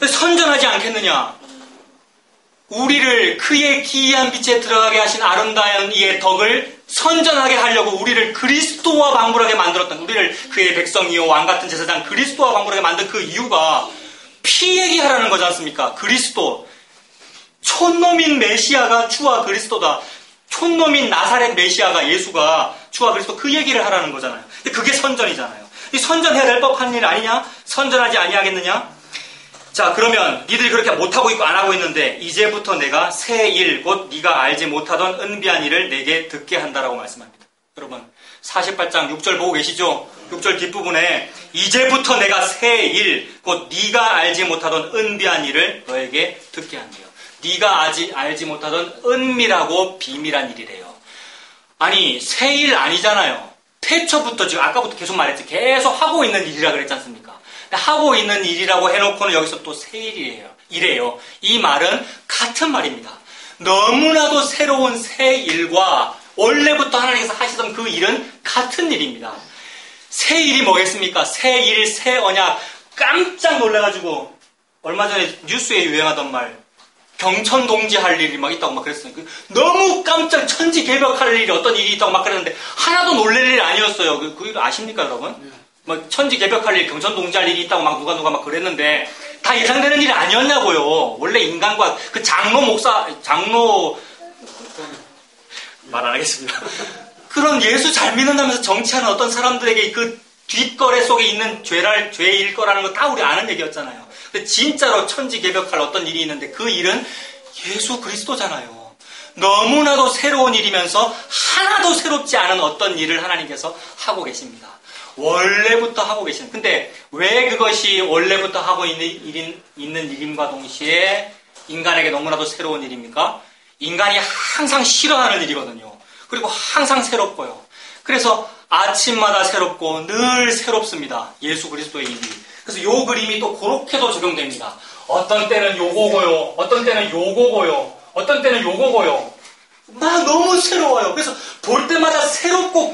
선전하지 않겠느냐? 우리를 그의 기이한 빛에 들어가게 하신 아름다운 이의 덕을 선전하게 하려고 우리를 그리스도와 방불하게 만들었던, 우리를 그의 백성이요 왕같은 제사장 그리스도와 방불하게 만든 그 이유가 피 얘기하라는 거지 않습니까? 그리스도, 촌놈인 메시아가 주와 그리스도다. 촌놈인 나사렛 메시아가 예수가 주와 그리스도, 그 얘기를 하라는 거잖아요. 그게 선전이잖아요. 이 선전해야 될 법한 일 아니냐? 선전하지 아니하겠느냐? 자, 그러면 니들이 그렇게 못하고 있고 안 하고 있는데 이제부터 내가 새 일, 곧 네가 알지 못하던 은비한 일을 내게 듣게 한다라고 말씀합니다. 여러분 48장 6절 보고 계시죠? 6절 뒷부분에 이제부터 내가 새 일, 곧 네가 알지 못하던 은비한 일을 너에게 듣게 한대요. 네가 아직 알지 못하던 은밀하고 비밀한 일이래요. 아니 새 일 아니잖아요. 태초부터 지금 아까부터 계속 말했지. 계속 하고 있는 일이라 그랬지 않습니까? 하고 있는 일이라고 해놓고는 여기서 또 새 일이에요. 이래요. 이 말은 같은 말입니다. 너무나도 새로운 새 일과 원래부터 하나님께서 하시던 그 일은 같은 일입니다. 새 일이 뭐겠습니까? 새 일, 새 언약. 깜짝 놀라가지고 얼마 전에 뉴스에 유행하던 말 경천동지 할 일이 막 있다고 막 그랬어요. 너무 깜짝 천지개벽할 일이 어떤 일이 있다고 막 그랬는데 하나도 놀랄 일이 아니었어요. 그거 아십니까 여러분? 뭐 천지개벽할 일, 경천동지 할 일이 있다고 막 누가 막 그랬는데 다 예상되는 일이 아니었냐고요. 원래 인간과 그 장로 말 안 하겠습니다. 그런 예수 잘 믿는다면서 정치하는 어떤 사람들에게 그 뒷거래 속에 있는 죄일 거라는 거 다 우리 아는 얘기였잖아요. 근데 진짜로 천지개벽할 어떤 일이 있는데 그 일은 예수 그리스도잖아요. 너무나도 새로운 일이면서 하나도 새롭지 않은 어떤 일을 하나님께서 하고 계십니다. 원래부터 하고 계시는. 근데 왜 그것이 원래부터 하고 있는 일임과 동시에 인간에게 너무나도 새로운 일입니까? 인간이 항상 싫어하는 일이거든요. 그리고 항상 새롭고요. 그래서 아침마다 새롭고 늘 새롭습니다. 예수 그리스도의 일이. 그래서 요 그림이 또 그렇게도 적용됩니다. 어떤 때는 요거고요. 어떤 때는 요거고요. 어떤 때는 요거고요. 막 너무 새로워요. 그래서 볼 때마다 새롭고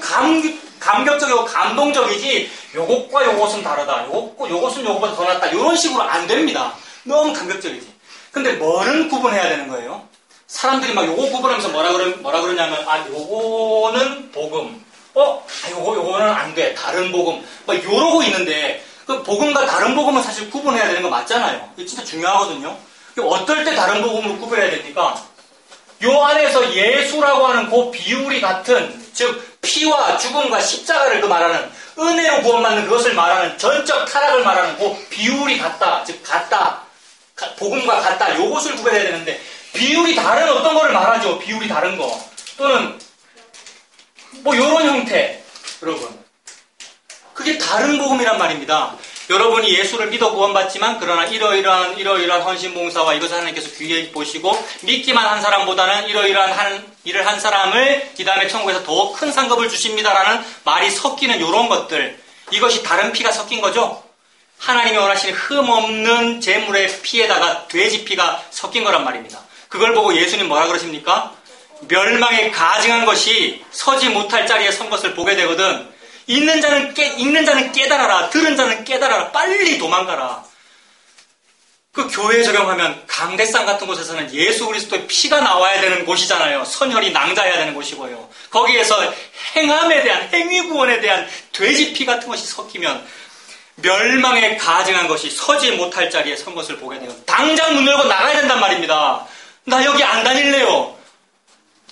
감격적이고 감동적이지 요것과 요것은 다르다. 요것은 요것보다 더 낫다. 이런 식으로 안 됩니다. 너무 감격적이지. 근데 뭐는 구분해야 되는 거예요? 사람들이 막 요거 구분하면서 뭐라 그러냐면 요거는 복음. 요거는 안 돼. 다른 복음. 막 요러고 있는데 그 복음과 다른 복음은 사실 구분해야 되는 거 맞잖아요. 이거 진짜 중요하거든요. 어떨 때 다른 복음으로 구분해야 됩니까? 요 안에서 예수라고 하는 그 비율이 같은, 즉 피와 죽음과 십자가를 그 말하는 은혜로 구원받는 그것을 말하는 전적 타락을 말하는 그 비율이 같다. 즉 같다. 복음과 같다. 요것을 구별해야 되는데 비율이 다른 어떤 거를 말하죠. 비율이 다른 거. 또는 뭐 요런 형태. 여러분. 그게 다른 복음이란 말입니다. 여러분이 예수를 믿어 구원받지만 그러나 이러이러한 헌신봉사와 이것을 하나님께서 귀히 보시고 믿기만 한 사람보다는 이러이러한 일을 한 사람을 그 다음에 천국에서 더 큰 상급을 주십니다라는 말이 섞이는 이런 것들. 이것이 다른 피가 섞인 거죠. 하나님이 원하시는 흠없는 제물의 피에다가 돼지 피가 섞인 거란 말입니다. 그걸 보고 예수님 뭐라 그러십니까? 멸망에 가증한 것이 서지 못할 자리에 선 것을 보게 되거든. 읽는 자는 깨달아라. 들은 자는 깨달아라. 빨리 도망가라. 그 교회에 적용하면 강대상 같은 곳에서는 예수 그리스도의 피가 나와야 되는 곳이잖아요. 선혈이 낭자해야 되는 곳이고요. 거기에서 행함에 대한, 행위구원에 대한 돼지피 같은 것이 섞이면 멸망에 가증한 것이 서지 못할 자리에 선 것을 보게 돼요. 당장 문 열고 나가야 된단 말입니다. 나 여기 안 다닐래요.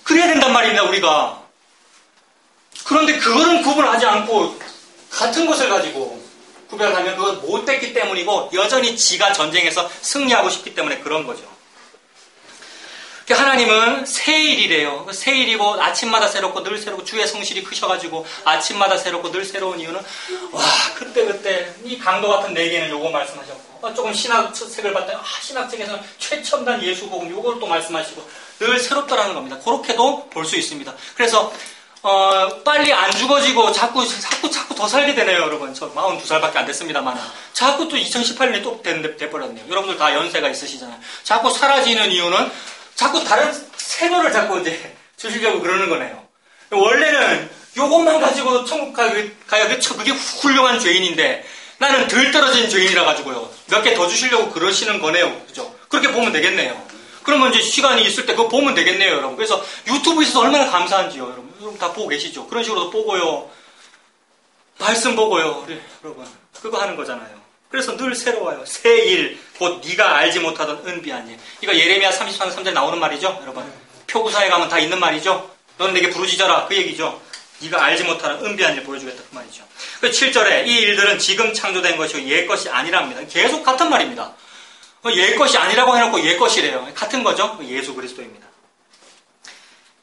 그래야 된단 말입니다, 우리가. 그런데 그거는 구분하지 않고 같은 것을 가지고 구별하면 그건 못됐기 때문이고 여전히 지가 전쟁에서 승리하고 싶기 때문에 그런 거죠. 하나님은 새일이래요. 새일이고 아침마다 새롭고 늘 새롭고 주의 성실이 크셔가지고 아침마다 새롭고 늘 새로운 이유는 그때 이 강도 같은 4개는 요거 말씀하셨고 조금 신학책을 봤더니 신학책에서는 최첨단 예수복음 요걸 또 말씀하시고 늘 새롭더라는 겁니다. 그렇게도 볼 수 있습니다. 그래서 빨리 안 죽어지고 자꾸 더 살게 되네요, 여러분. 저 42살밖에 안 됐습니다만. 자꾸 또 2018년에 또 돼버렸네요. 여러분들 다 연세가 있으시잖아요. 자꾸 사라지는 이유는 자꾸 다른 생활을 자꾸 이제 주시려고 그러는 거네요. 원래는 요것만 가지고 천국 가야 그게 훌륭한 죄인인데 나는 덜 떨어진 죄인이라 가지고요. 몇 개 더 주시려고 그러시는 거네요. 그죠? 그렇게 보면 되겠네요. 그러면 이제 시간이 있을 때 그거 보면 되겠네요, 여러분. 그래서 유튜브 있어서 얼마나 감사한지요, 여러분. 여러분 다 보고 계시죠? 그런 식으로도 보고요. 말씀 보고요. 여러분. 그거 하는 거잖아요. 그래서 늘 새로워요. 새 일, 곧 네가 알지 못하던 은비한 일. 이거 예레미야 33장 3절에 나오는 말이죠, 여러분. 표구사에 가면 다 있는 말이죠. 너는 내게 부르짖어라. 그 얘기죠. 네가 알지 못하는 은비한 일 보여주겠다. 그 말이죠. 그 7절에 이 일들은 지금 창조된 것이고 옛 것이 아니랍니다. 계속 같은 말입니다. 옛 것이 아니라고 해놓고 옛 것이래요. 같은 거죠. 예수 그리스도입니다.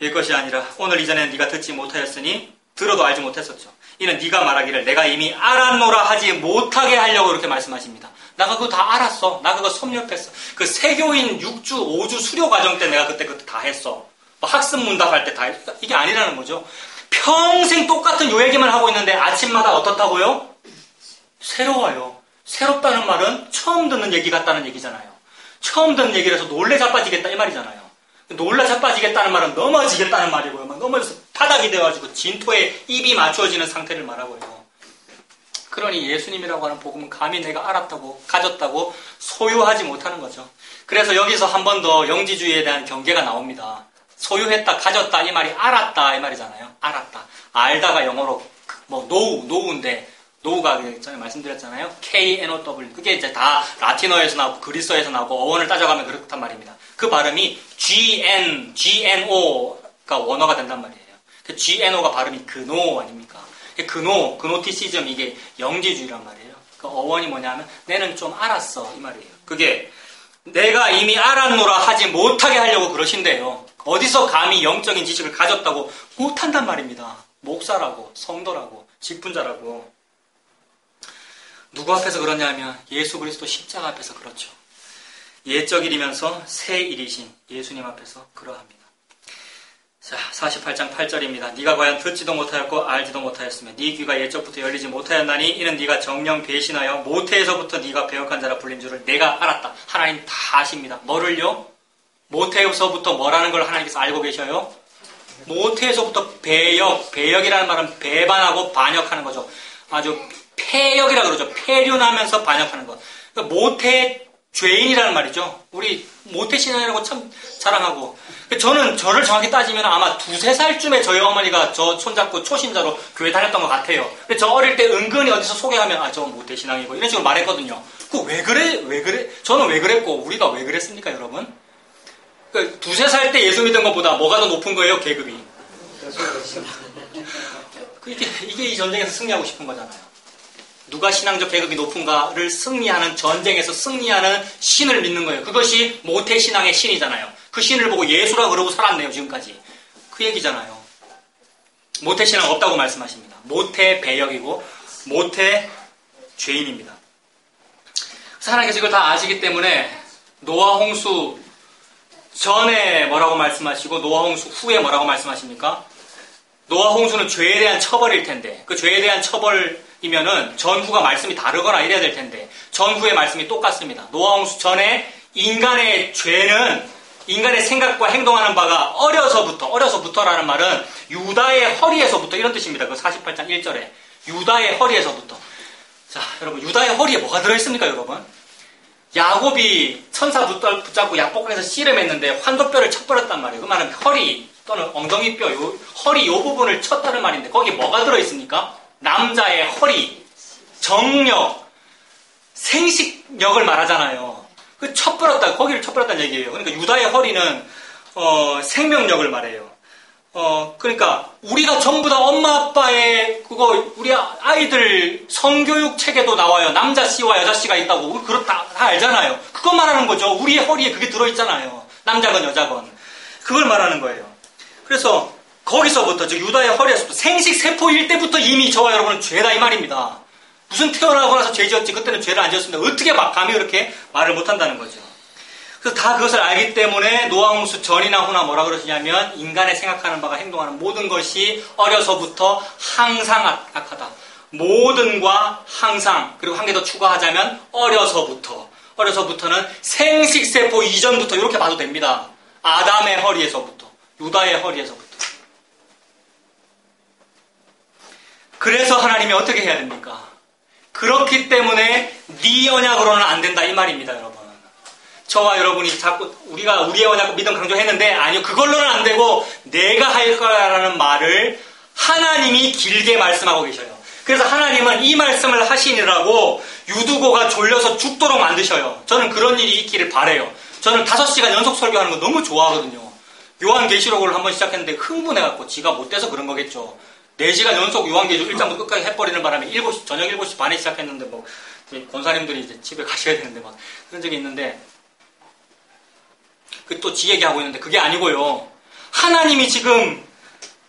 옛 것이 아니라 오늘 이전에 네가 듣지 못하였으니 들어도 알지 못했었죠. 이는 네가 말하기를 내가 이미 알았노라 하지 못하게 하려고 그렇게 말씀하십니다. 나 그거 다 알았어. 나 그거 섭렵했어. 그 세교인 6주, 5주 수료 과정 때 내가 그때 다 했어. 뭐 학습 문답할 때 다 했어. 이게 아니라는 거죠. 평생 똑같은 요 얘기만 하고 있는데 아침마다 어떻다고요? 새로워요. 새롭다는 말은 처음 듣는 얘기 같다는 얘기잖아요. 처음 듣는 얘기를 해서 놀래 자빠지겠다 이 말이잖아요. 놀라 자빠지겠다는 말은 넘어지겠다는 말이고요. 막 넘어져서 바닥이 되어가지고 진토에 입이 맞추어지는 상태를 말하고요. 그러니 예수님이라고 하는 복음은 감히 내가 알았다고 가졌다고 소유하지 못하는 거죠. 그래서 여기서 한 번 더 영지주의에 대한 경계가 나옵니다. 소유했다, 가졌다 이 말이 알았다 이 말이잖아요. 알았다. 알다가 영어로 뭐 노우인데 노우가 전에 말씀드렸잖아요. K-N-O-W. 그게 이제 다 라틴어에서 나오고 그리스어에서 나오고 어원을 따져가면 그렇단 말입니다. 그 발음이 G-N-G-N-O가 원어가 된단 말이에요. 그 G-N-O가 발음이 그노 아닙니까? 그노티시즘 이게 영지주의란 말이에요. 그 어원이 뭐냐면 내는 좀 알았어 이 말이에요. 그게 내가 이미 알았노라 하지 못하게 하려고 그러신대요. 어디서 감히 영적인 지식을 가졌다고 못한단 말입니다. 목사라고 성도라고 직분자라고. 누구 앞에서 그러냐면 예수 그리스도 십자가 앞에서 그렇죠. 옛적 일이면서 새 일이신 예수님 앞에서 그러합니다. 자, 48장 8절입니다. 네가 과연 듣지도 못하였고 알지도 못하였으며 네 귀가 옛적부터 열리지 못하였나니 이는 네가 정령 배신하여 모태에서부터 네가 배역한 자라 불린 줄을 내가 알았다. 하나님 다 아십니다. 뭐를요? 모태에서부터 뭐라는 걸 하나님께서 알고 계셔요? 모태에서부터 배역이라는 말은 배반하고 반역하는 거죠. 아주 폐역이라 그러죠. 폐륜하면서 반역하는 것. 그러니까 모태 죄인이라는 말이죠. 우리 모태신앙이라고 참 자랑하고. 저는 저를 정확히 따지면 아마 2-3살쯤에 저희 어머니가 저 손잡고 초신자로 교회 다녔던 것 같아요. 근데 저 어릴 때 은근히 어디서 소개하면 저 모태신앙이고 이런 식으로 말했거든요. 그거 왜 그래? 저는 왜 그랬고 우리가 왜 그랬습니까 여러분? 2-3살 때 예수 믿은 것보다 뭐가 더 높은 거예요 계급이? 이게 이 전쟁에서 승리하고 싶은 거잖아요. 누가 신앙적 계급이 높은가를 승리하는 전쟁에서 승리하는 신을 믿는 거예요. 그것이 모태신앙의 신이잖아요. 그 신을 보고 예수라 그러고 살았네요. 지금까지. 그 얘기잖아요. 모태신앙 없다고 말씀하십니다. 모태 배역이고 모태 죄인입니다. 그래서 하나님께서 이걸 다 아시기 때문에 노아 홍수 전에 뭐라고 말씀하시고 노아 홍수 후에 뭐라고 말씀하십니까? 노아 홍수는 죄에 대한 처벌일 텐데 그 죄에 대한 처벌이면은 전후가 말씀이 다르거나 이래야 될 텐데 전후의 말씀이 똑같습니다. 노아 홍수 전에 인간의 죄는 인간의 생각과 행동하는 바가 어려서부터라는 말은 유다의 허리에서부터 이런 뜻입니다. 그 48장 1절에 유다의 허리에서부터. 자, 여러분 유다의 허리에 뭐가 들어있습니까, 여러분? 야곱이 천사 붙잡고 약복강에서 씨름했는데 환도뼈를 쳐버렸단 말이에요. 그 말은 허리 또는 엉덩이뼈, 허리 요 부분을 쳤다는 말인데 거기에 뭐가 들어있습니까? 남자의 허리, 정력, 생식력을 말하잖아요. 그 쳐버렸다, 거기를 쳐버렸다는 얘기예요. 그러니까 유다의 허리는 생명력을 말해요. 그러니까 우리가 전부 다 엄마 아빠의 그거 우리 아이들 성교육 책에도 나와요. 남자 씨와 여자 씨가 있다고. 우리 다 알잖아요. 그것 말하는 거죠. 우리의 허리에 그게 들어있잖아요. 남자건 여자건. 그걸 말하는 거예요. 그래서 거기서부터 즉 유다의 허리에서부터 생식세포일 때부터 이미 저와 여러분은 죄다 이 말입니다. 무슨 태어나고 나서 죄 지었지 그때는 죄를 안 지었습니다. 어떻게 감히 그렇게 말을 못한다는 거죠. 그래서 다 그것을 알기 때문에 노아홍수 전이나 후나 뭐라 그러시냐면 인간의 생각하는 바가 행동하는 모든 것이 어려서부터 항상 악하다. 모든과 항상 그리고 한 개 더 추가하자면 어려서부터는 생식세포 이전부터 이렇게 봐도 됩니다. 아담의 허리에서부터 유다의 허리에서부터. 그래서 하나님이 어떻게 해야 됩니까? 그렇기 때문에 네 언약으로는 안 된다 이 말입니다, 여러분. 저와 여러분이 자꾸 우리가 우리의 언약 믿음 강조했는데 아니요 그걸로는 안 되고 내가 할 거라는 말을 하나님이 길게 말씀하고 계셔요. 그래서 하나님은 이 말씀을 하시느라고 유두고가 졸려서 죽도록 만드셔요. 저는 그런 일이 있기를 바라요. 저는 5시간 연속 설교하는 거 너무 좋아하거든요. 요한계시록을 한번 시작했는데 흥분해갖고 지가 못돼서 그런 거겠죠. 4시간 연속 요한계시록 1장부터 끝까지 해버리는 바람에 저녁 7시 반에 시작했는데 뭐 권사님들이 이제 집에 가셔야 되는데 막 그런 적이 있는데 또 지 얘기하고 있는데 그게 아니고요. 하나님이 지금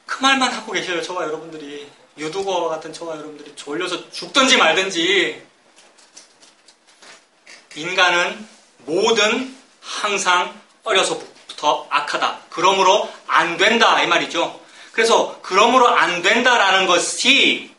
그 말만 하고 계셔요. 저와 여러분들이. 유두거와 같은 저와 여러분들이 졸려서 죽든지 말든지. 인간은 뭐든 항상 어려서부터 악하다. 그러므로 안 된다. 이 말이죠. 그래서 그러므로 안 된다라는 것이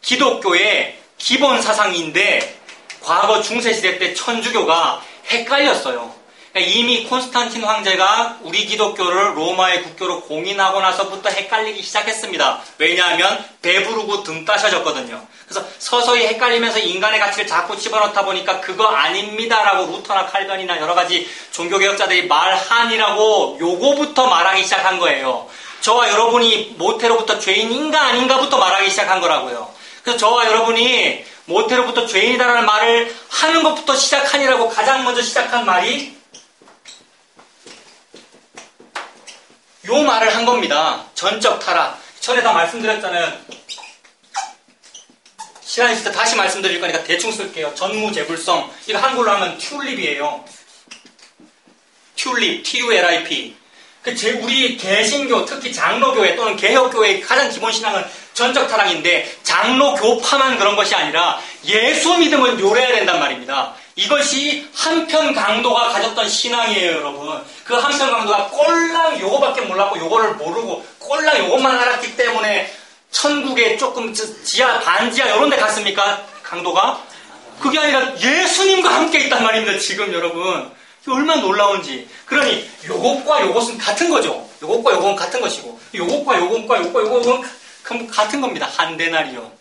기독교의 기본 사상인데 과거 중세시대 때 천주교가 헷갈렸어요. 이미 콘스탄틴 황제가 우리 기독교를 로마의 국교로 공인하고 나서부터 헷갈리기 시작했습니다. 왜냐하면 배부르고 등 따셔졌거든요. 그래서 서서히 헷갈리면서 인간의 가치를 자꾸 집어넣다 보니까 그거 아닙니다라고 루터나 칼변이나 여러 가지 종교개혁자들이 말하니라고 요거부터 말하기 시작한 거예요. 저와 여러분이 모태로부터 죄인인가 아닌가부터 말하기 시작한 거라고요. 그래서 저와 여러분이 모태로부터 죄인이다라는 말을 하는 것부터 시작하니라고 가장 먼저 시작한 말이 요 말을 한 겁니다. 전적 타락. 전에 다 말씀드렸잖아요. 시간 있을 때 다시 말씀드릴 거니까 대충 쓸게요. 전무제불성. 이거 한글로 하면 튤립이에요. 튤립, TULIP. 우리 개신교, 특히 장로교회 또는 개혁교회의 가장 기본 신앙은 전적 타락인데 장로교파만 그런 것이 아니라 예수 믿음을 요래야 된단 말입니다. 이것이 한편 강도가 가졌던 신앙이에요, 여러분. 그 한편 강도가 꼴랑 요거밖에 몰랐고 요거를 모르고 꼴랑 요것만 알았기 때문에 천국에 조금 지하, 반지하 이런 데 갔습니까? 강도가? 그게 아니라 예수님과 함께 있단 말입니다, 지금 여러분. 얼마나 놀라운지. 그러니 요것과 요것은 같은 거죠. 요것과 요것은 같은 것이고 요것과 요것은 같은 겁니다. 한 데나리온.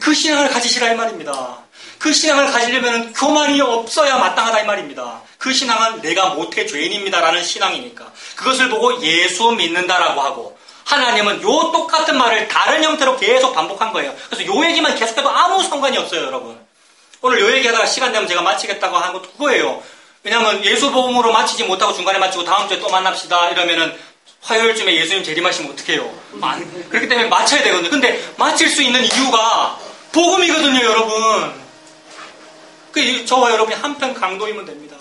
그 신앙을 가지시라 이 말입니다. 그 신앙을 가지려면 교만이 없어야 마땅하다 이 말입니다. 그 신앙은 내가 모태 죄인입니다라는 신앙이니까. 그것을 보고 예수 믿는다라고 하고 하나님은 요 똑같은 말을 다른 형태로 계속 반복한 거예요. 그래서 요 얘기만 계속해도 아무 상관이 없어요, 여러분. 오늘 요 얘기하다가 시간 되면 제가 마치겠다고 한 것도 그거예요. 왜냐하면 예수 복음으로 마치지 못하고 중간에 마치고 다음 주에 또 만납시다 이러면은 화요일쯤에 예수님 재림하시면 어떡해요? 그렇기 때문에 마쳐야 되거든요. 근데 마칠 수 있는 이유가 복음이거든요, 여러분. 저와 여러분이 한편 강도이면 됩니다.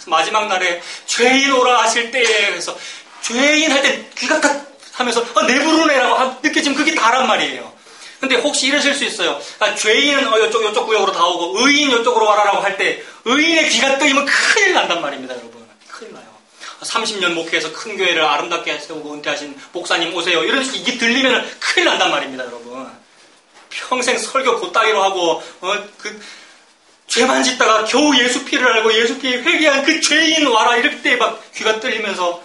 마지막 날에 죄인 오라 하실 때에 그래서 죄인 할 때 귀가 탁 하면서 내 부르네라고 느껴지면 그게 다란 말이에요. 근데 혹시 이러실 수 있어요. 죄인은 요쪽 구역으로 다 오고 의인 요쪽으로 와라라고 할 때 의인의 귀가 뜨이면 큰일 난단 말입니다, 여러분. 큰일 나요. 30년 목회해서 큰 교회를 아름답게 세우고 은퇴하신 목사님 오세요. 이런 식으로 이게 들리면 큰일 난단 말입니다, 여러분. 평생 설교 곧다기로 하고 죄만 짓다가 겨우 예수 피를 알고 예수 피에 회개한 그 죄인 와라 이럴 때 막 귀가 뚫리면서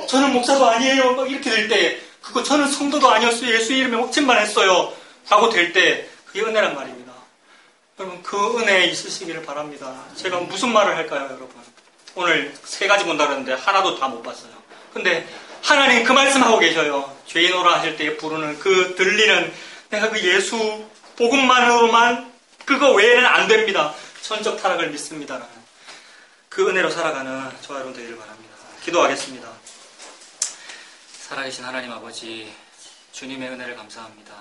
저는 목사도 아니에요 막 이렇게 될 때 저는 성도도 아니었어요. 예수 이름에 목침만 했어요 라고 될 때 그게 은혜란 말입니다. 여러분 그 은혜에 있으시기를 바랍니다. 제가 무슨 말을 할까요, 여러분? 오늘 3가지 본다 그러는데 하나도 다 못 봤어요. 근데 하나님 그 말씀하고 계셔요. 죄인 오라 하실 때 부르는 그 들리는 내가 그 예수 복음만으로만 그거 외에는 안 됩니다. 전적 타락을 믿습니다라는 그 은혜로 살아가는 저와 여러분 되기를 바랍니다. 기도하겠습니다. 살아계신 하나님 아버지, 주님의 은혜를 감사합니다.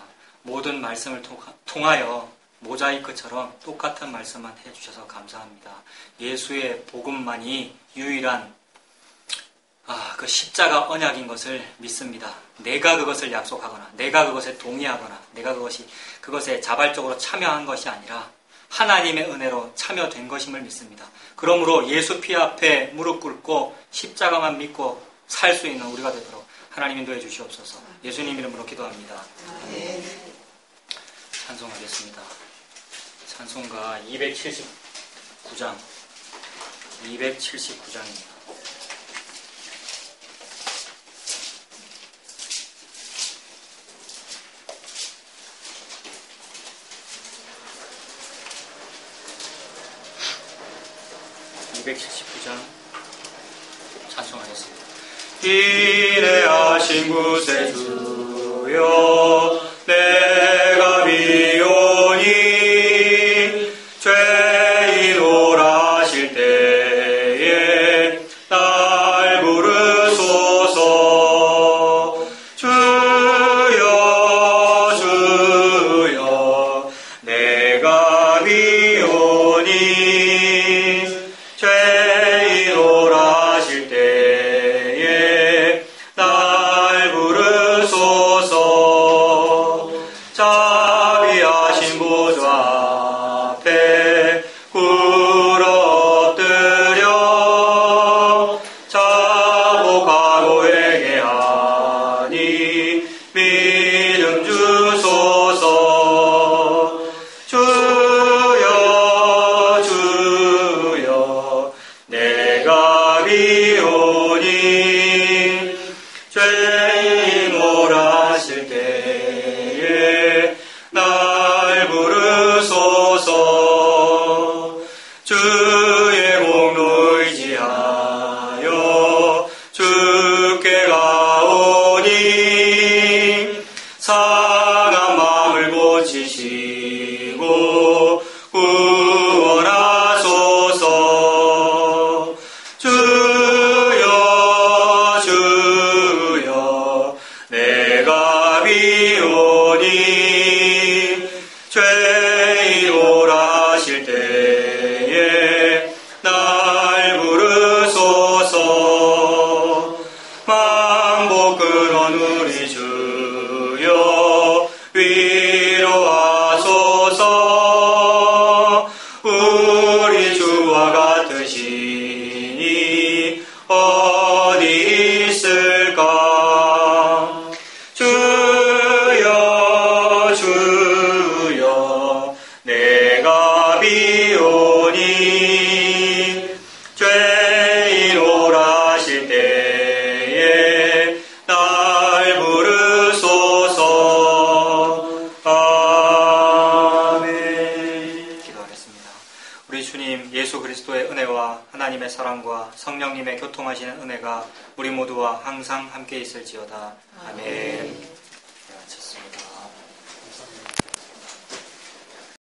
모든 말씀을 통하여 모자이크처럼 똑같은 말씀만 해주셔서 감사합니다. 예수의 복음만이 유일한 그 십자가 언약인 것을 믿습니다. 내가 그것을 약속하거나 내가 그것에 동의하거나 내가 그것에 자발적으로 참여한 것이 아니라 하나님의 은혜로 참여된 것임을 믿습니다. 그러므로 예수 피 앞에 무릎 꿇고 십자가만 믿고 살 수 있는 우리가 되도록 하나님 인도해 주시옵소서. 예수님 이름으로 기도합니다. 찬송하겠습니다. 찬송가 279장 279장입니다. 찬송하겠습니다. 인내하신 구세주여 내가 비오니 죄인 오라실 때에 날 부르소서. 주여 주여 내가 비오니 죄인 오라실 때에 날 부르소서. 죄인 오라실 때에 날 부르소서. 주의 공로 의지하여 주께 가오니 상한 마음을 고치시고 구원하소서. 주여 주여 내가 비오니 죄인 오라실 때에 날 부르소서. 만복 근원 우리 주여 위로하소서. 우리 주와 같으시니 어디 있을까. 주여 주여 내가 비오니 죄인 오라실 때에 날 부르소서. 아멘. 기도하겠습니다. 우리 주님 예수 그리스도의 은혜와 하나님의 사랑과 성령님의 교통하시는 은혜가 우리 모두와 항상 함께 있을지어다. 아멘.